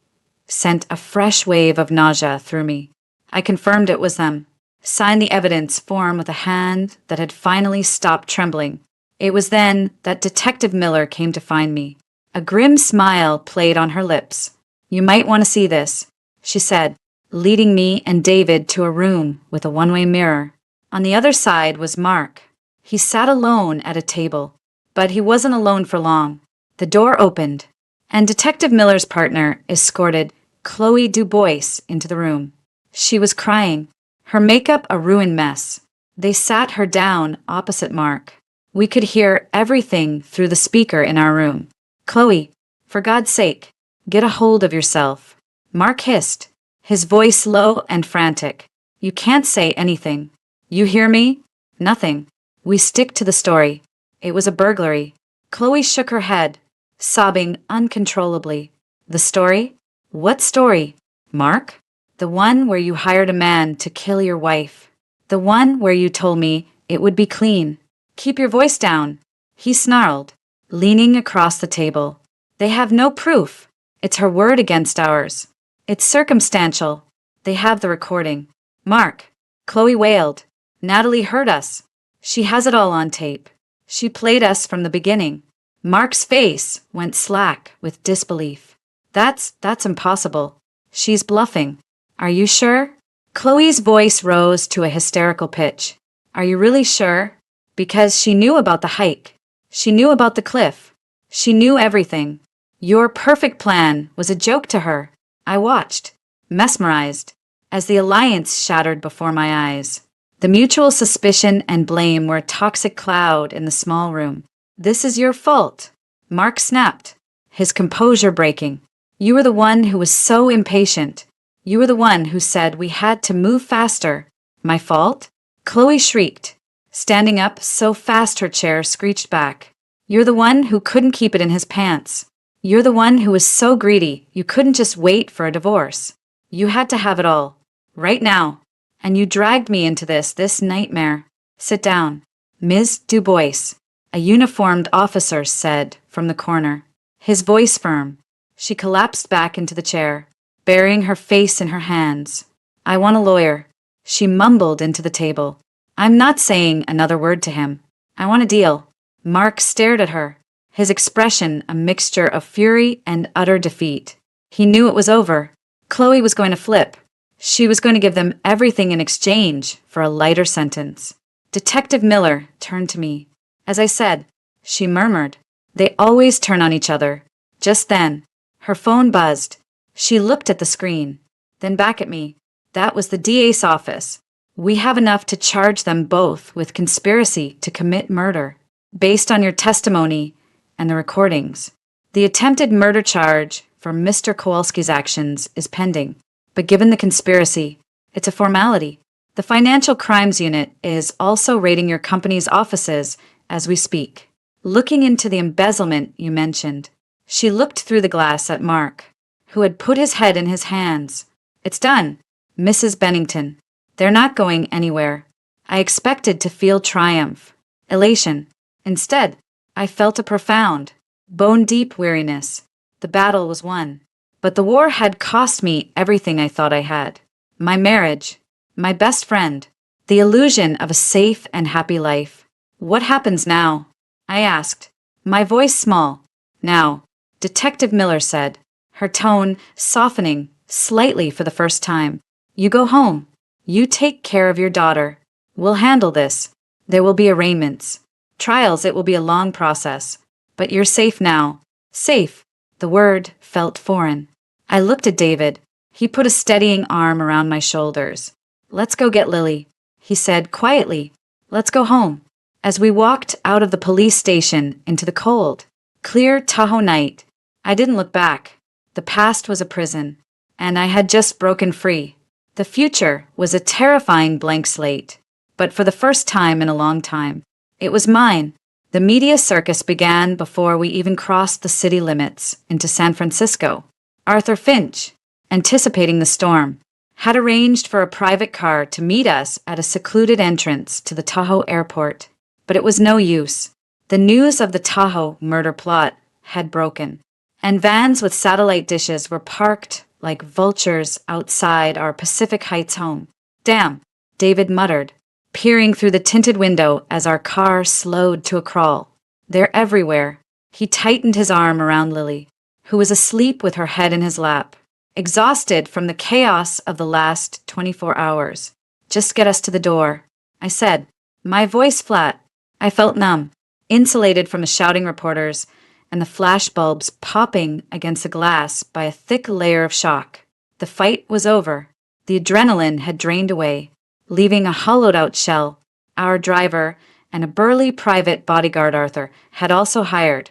sent a fresh wave of nausea through me. I confirmed it was them, signed the evidence form with a hand that had finally stopped trembling. It was then that Detective Miller came to find me. A grim smile played on her lips. "You might want to see this," she said, leading me and David to a room with a one-way mirror. On the other side was Mark. He sat alone at a table, but he wasn't alone for long. The door opened, and Detective Miller's partner escorted Chloe Du Bois into the room. She was crying, her makeup a ruined mess. They sat her down opposite Mark. We could hear everything through the speaker in our room. "Chloe, for God's sake, get a hold of yourself," Mark hissed, his voice low and frantic. "You can't say anything. You hear me? Nothing. We stick to the story. It was a burglary." Chloe shook her head, sobbing uncontrollably. "The story? What story? Mark?" The one where you hired a man to kill your wife. The one where you told me it would be clean. Keep your voice down, he snarled, leaning across the table. They have no proof. It's her word against ours. It's circumstantial. They have the recording. Mark, Chloe wailed. Natalie heard us. She has it all on tape. She played us from the beginning. Mark's face went slack with disbelief. That's impossible. She's bluffing. Are you sure? Chloe's voice rose to a hysterical pitch. Are you really sure? Because she knew about the hike. She knew about the cliff. She knew everything. Your perfect plan was a joke to her. I watched, mesmerized, as the alliance shattered before my eyes. The mutual suspicion and blame were a toxic cloud in the small room. This is your fault. Mark snapped, his composure breaking. You were the one who was so impatient. You were the one who said we had to move faster. My fault? Chloe shrieked, standing up so fast her chair screeched back. You're the one who couldn't keep it in his pants. You're the one who was so greedy you couldn't just wait for a divorce. You had to have it all, right now. And you dragged me into this nightmare. Sit down. Ms. Dubois, a uniformed officer said from the corner, his voice firm. She collapsed back into the chair, burying her face in her hands. I want a lawyer, she mumbled into the table. I'm not saying another word to him. I want a deal. Mark stared at her, his expression a mixture of fury and utter defeat. He knew it was over. Chloe was going to flip. She was going to give them everything in exchange for a lighter sentence. Detective Miller turned to me. As I said, she murmured. They always turn on each other. Just then, her phone buzzed. She looked at the screen, then back at me. That was the DA's office. We have enough to charge them both with conspiracy to commit murder, based on your testimony and the recordings. The attempted murder charge for Mr. Kowalski's actions is pending, but given the conspiracy, it's a formality. The Financial Crimes Unit is also raiding your company's offices as we speak. Looking into the embezzlement you mentioned, she looked through the glass at Mark, who had put his head in his hands. It's done, Mrs. Bennington. They're not going anywhere. I expected to feel triumph, elation. Instead, I felt a profound, bone-deep weariness. The battle was won. But the war had cost me everything I thought I had. My marriage, my best friend, the illusion of a safe and happy life. What happens now? I asked, my voice small. Now, Detective Miller said, her tone softening slightly for the first time. You go home. You take care of your daughter. We'll handle this. There will be arraignments. Trials, it will be a long process. But you're safe now. Safe. The word felt foreign. I looked at David. He put a steadying arm around my shoulders. Let's go get Lily, he said quietly. Let's go home. As we walked out of the police station into the cold, clear Tahoe night, I didn't look back. The past was a prison, and I had just broken free. The future was a terrifying blank slate, but for the first time in a long time, it was mine. The media circus began before we even crossed the city limits into San Francisco. Arthur Finch, anticipating the storm, had arranged for a private car to meet us at a secluded entrance to the Tahoe airport. But it was no use. The news of the Tahoe murder plot had broken, and vans with satellite dishes were parked like vultures outside our Pacific Heights home. Damn, David muttered, peering through the tinted window as our car slowed to a crawl. They're everywhere. He tightened his arm around Lily, who was asleep with her head in his lap, exhausted from the chaos of the last 24 hours. Just get us to the door, I said, my voice flat. I felt numb, insulated from the shouting reporters and the flash bulbs popping against the glass by a thick layer of shock. The fight was over. The adrenaline had drained away, leaving a hollowed-out shell. Our driver and a burly private bodyguard Arthur had also hired.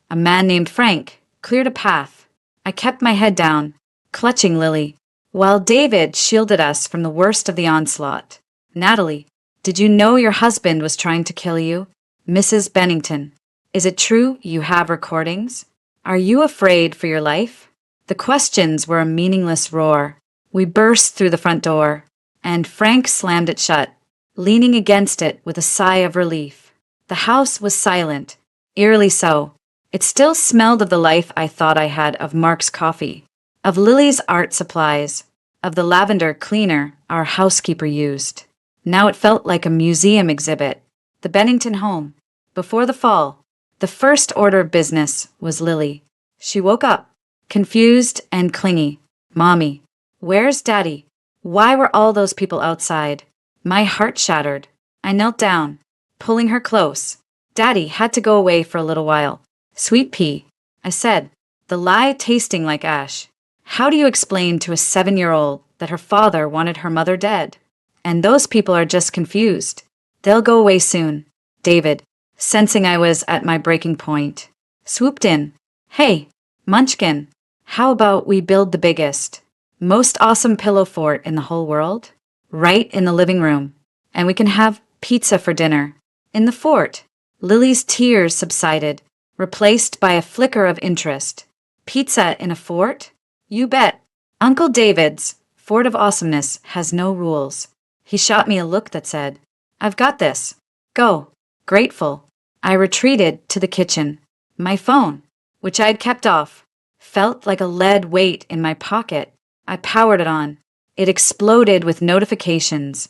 A man named Frank cleared a path. I kept my head down, clutching Lily, while David shielded us from the worst of the onslaught. Natalie, did you know your husband was trying to kill you? Mrs. Bennington, is it true you have recordings? Are you afraid for your life? The questions were a meaningless roar. We burst through the front door, and Frank slammed it shut, leaning against it with a sigh of relief. The house was silent, eerily so. It still smelled of the life I thought I had of Mark's coffee, of Lily's art supplies, of the lavender cleaner our housekeeper used. Now it felt like a museum exhibit. The Bennington home. Before the fall, the first order of business was Lily. She woke up, confused and clingy. Mommy, where's Daddy? Why were all those people outside? My heart shattered. I knelt down, pulling her close. Daddy had to go away for a little while. Sweet pea, I said, the lie tasting like ash. How do you explain to a 7-year-old that her father wanted her mother dead? And those people are just confused. They'll go away soon. David, sensing I was at my breaking point, swooped in. Hey, Munchkin, how about we build the biggest, most awesome pillow fort in the whole world? Right in the living room. And we can have pizza for dinner. In the fort. Lily's tears subsided, replaced by a flicker of interest. Pizza in a fort? You bet. Uncle David's Fort of Awesomeness has no rules. He shot me a look that said, I've got this. Go. Grateful. I retreated to the kitchen. My phone, which I'd kept off, felt like a lead weight in my pocket. I powered it on. It exploded with notifications.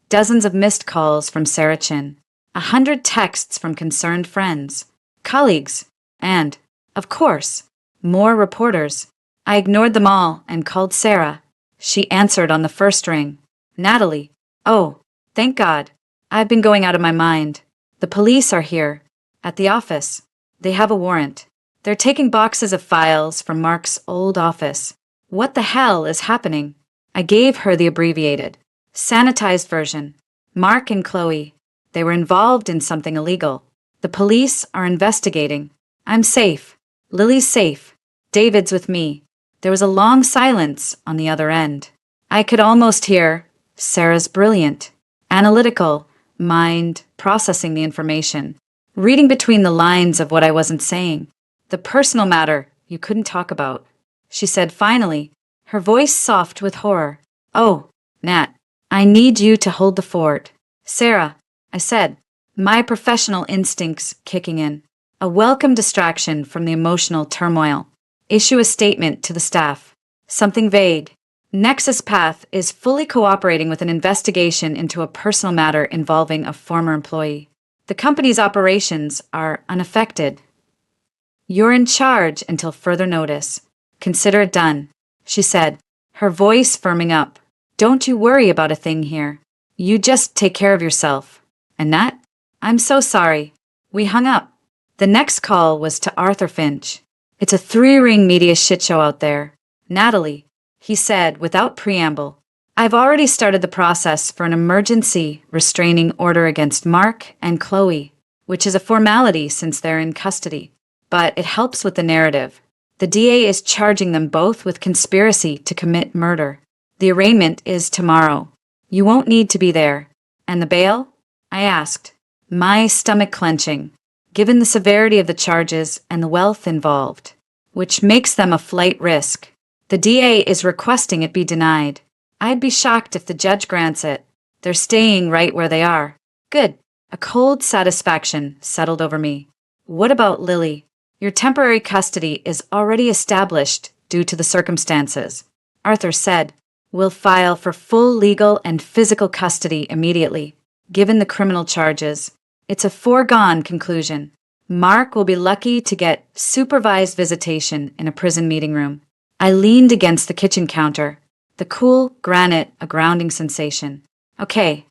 Dozens of missed calls from Sarah Chin. 100 texts from concerned friends, colleagues, and, of course, more reporters. I ignored them all and called Sarah. She answered on the first ring. Natalie. Oh, thank God. I've been going out of my mind. The police are here. At the office. They have a warrant. They're taking boxes of files from Mark's old office. What the hell is happening? I gave her the abbreviated, sanitized version. Mark and Chloe. They were involved in something illegal. The police are investigating. I'm safe. Lily's safe. David's with me. There was a long silence on the other end. I could almost hear Sarah's brilliant, analytical mind processing the information, reading between the lines of what I wasn't saying. The personal matter you couldn't talk about. She said finally, her voice soft with horror. Oh, Nat, I need you to hold the fort. Sarah, I said, my professional instincts kicking in. A welcome distraction from the emotional turmoil. Issue a statement to the staff. Something vague. Nexus Path is fully cooperating with an investigation into a personal matter involving a former employee. The company's operations are unaffected. You're in charge until further notice. Consider it done, she said, her voice firming up. Don't you worry about a thing here. You just take care of yourself. And Nat, I'm so sorry. We hung up. The next call was to Arthur Finch. It's a 3-ring media shitshow out there. Natalie, he said without preamble, I've already started the process for an emergency restraining order against Mark and Chloe, which is a formality since they're in custody. But it helps with the narrative. The DA is charging them both with conspiracy to commit murder. The arraignment is tomorrow. You won't need to be there. And the bail? I asked, my stomach clenching, given the severity of the charges and the wealth involved, which makes them a flight risk. The DA is requesting it be denied. I'd be shocked if the judge grants it. They're staying right where they are. Good. A cold satisfaction settled over me. What about Lily? Your temporary custody is already established due to the circumstances. Arthur said, we'll file for full legal and physical custody immediately. Given the criminal charges, it's a foregone conclusion. Mark will be lucky to get supervised visitation in a prison meeting room. I leaned against the kitchen counter, the cool granite a grounding sensation. Okay,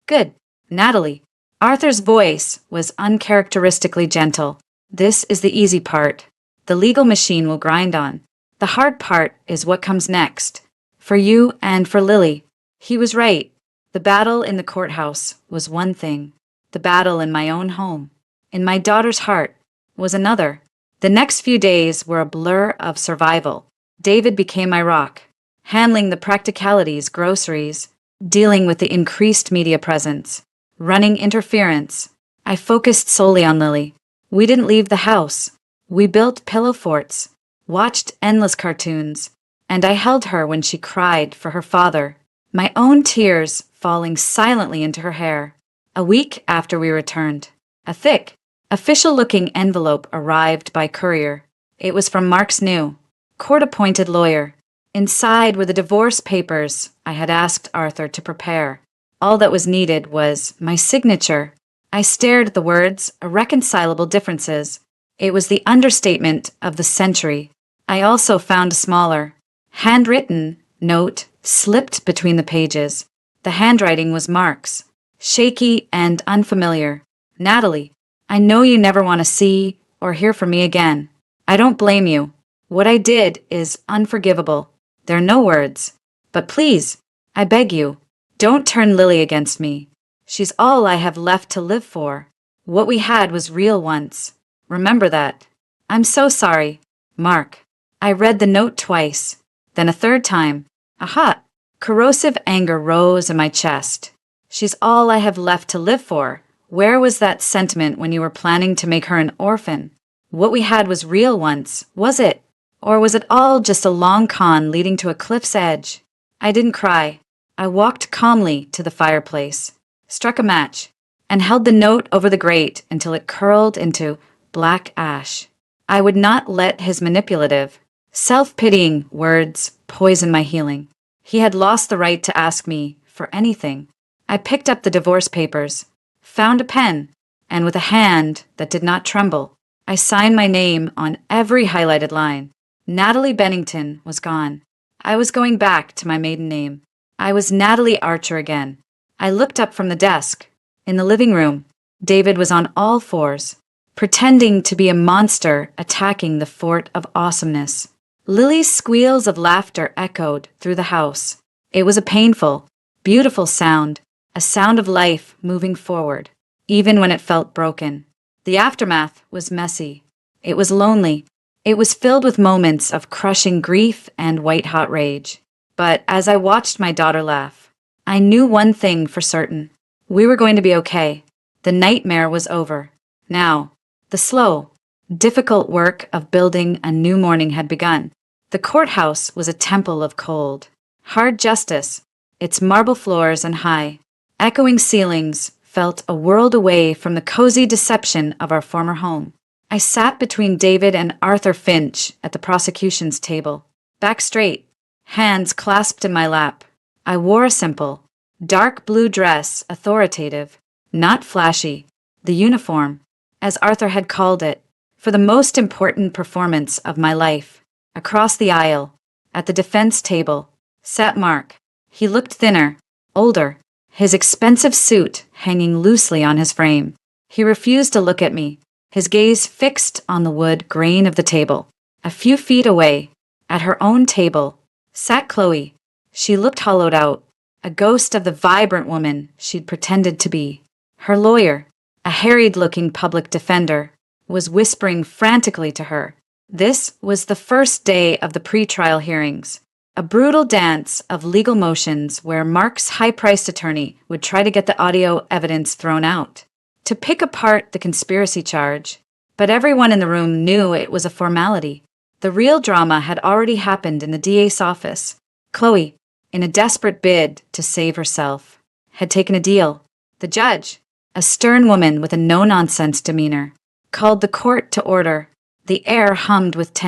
good. Natalie. Arthur's voice was uncharacteristically gentle. This is the easy part. The legal machine will grind on. The hard part is what comes next. For you and for Lily. He was right. The battle in the courthouse was one thing. The battle in my own home, in my daughter's heart, was another. The next few days were a blur of survival. David became my rock, handling the practicalities, groceries, dealing with the increased media presence, running interference. I focused solely on Lily. We didn't leave the house. We built pillow forts, watched endless cartoons, and I held her when she cried for her father, my own tears falling silently into her hair. A week after we returned, a thick, official-looking envelope arrived by courier. It was from Mark's new, court-appointed lawyer. Inside were the divorce papers I had asked Arthur to prepare. All that was needed was my signature. I stared at the words, irreconcilable differences. It was the understatement of the century. I also found a smaller, handwritten note slipped between the pages. The handwriting was Mark's, shaky and unfamiliar. Natalie, I know you never want to see or hear from me again. I don't blame you. What I did is unforgivable. There are no words. But please, I beg you, don't turn Lily against me. She's all I have left to live for. What we had was real once. Remember that. I'm so sorry, Mark. I read the note twice, then a third time. Aha! Corrosive anger rose in my chest. She's all I have left to live for. Where was that sentiment when you were planning to make her an orphan? What we had was real once, was it? Or was it all just a long con leading to a cliff's edge? I didn't cry. I walked calmly to the fireplace, struck a match, and held the note over the grate until it curled into black ash. I would not let his manipulative, self-pitying words poison my healing. He had lost the right to ask me for anything. I picked up the divorce papers, found a pen, and with a hand that did not tremble, I signed my name on every highlighted line. Natalie Bennington was gone. I was going back to my maiden name. I was Natalie Archer again. I looked up from the desk. In the living room, David was on all fours, pretending to be a monster attacking the fort of awesomeness. Lily's squeals of laughter echoed through the house. It was a painful, beautiful sound, a sound of life moving forward, even when it felt broken. The aftermath was messy. It was lonely. It was filled with moments of crushing grief and white-hot rage. But as I watched my daughter laugh, I knew one thing for certain. We were going to be okay. The nightmare was over. Now, the slow, difficult work of building a new morning had begun. The courthouse was a temple of cold, hard justice. Its marble floors and high, echoing ceilings felt a world away from the cozy deception of our former home. I sat between David and Arthur Finch at the prosecution's table, back straight, hands clasped in my lap. I wore a simple, dark blue dress, authoritative, not flashy, the uniform, as Arthur had called it, for the most important performance of my life. Across the aisle, at the defense table, sat Mark. He looked thinner, older, his expensive suit hanging loosely on his frame. He refused to look at me, his gaze fixed on the wood grain of the table. A few feet away, at her own table, sat Chloe. She looked hollowed out, a ghost of the vibrant woman she'd pretended to be. Her lawyer, a harried-looking public defender, was whispering frantically to her. This was the first day of the pre-trial hearings, a brutal dance of legal motions where Mark's high-priced attorney would try to get the audio evidence thrown out, to pick apart the conspiracy charge. But everyone in the room knew it was a formality. The real drama had already happened in the DA's office. Chloe, in a desperate bid to save herself, had taken a deal. The judge, a stern woman with a no-nonsense demeanor, called the court to order. The air hummed with tension.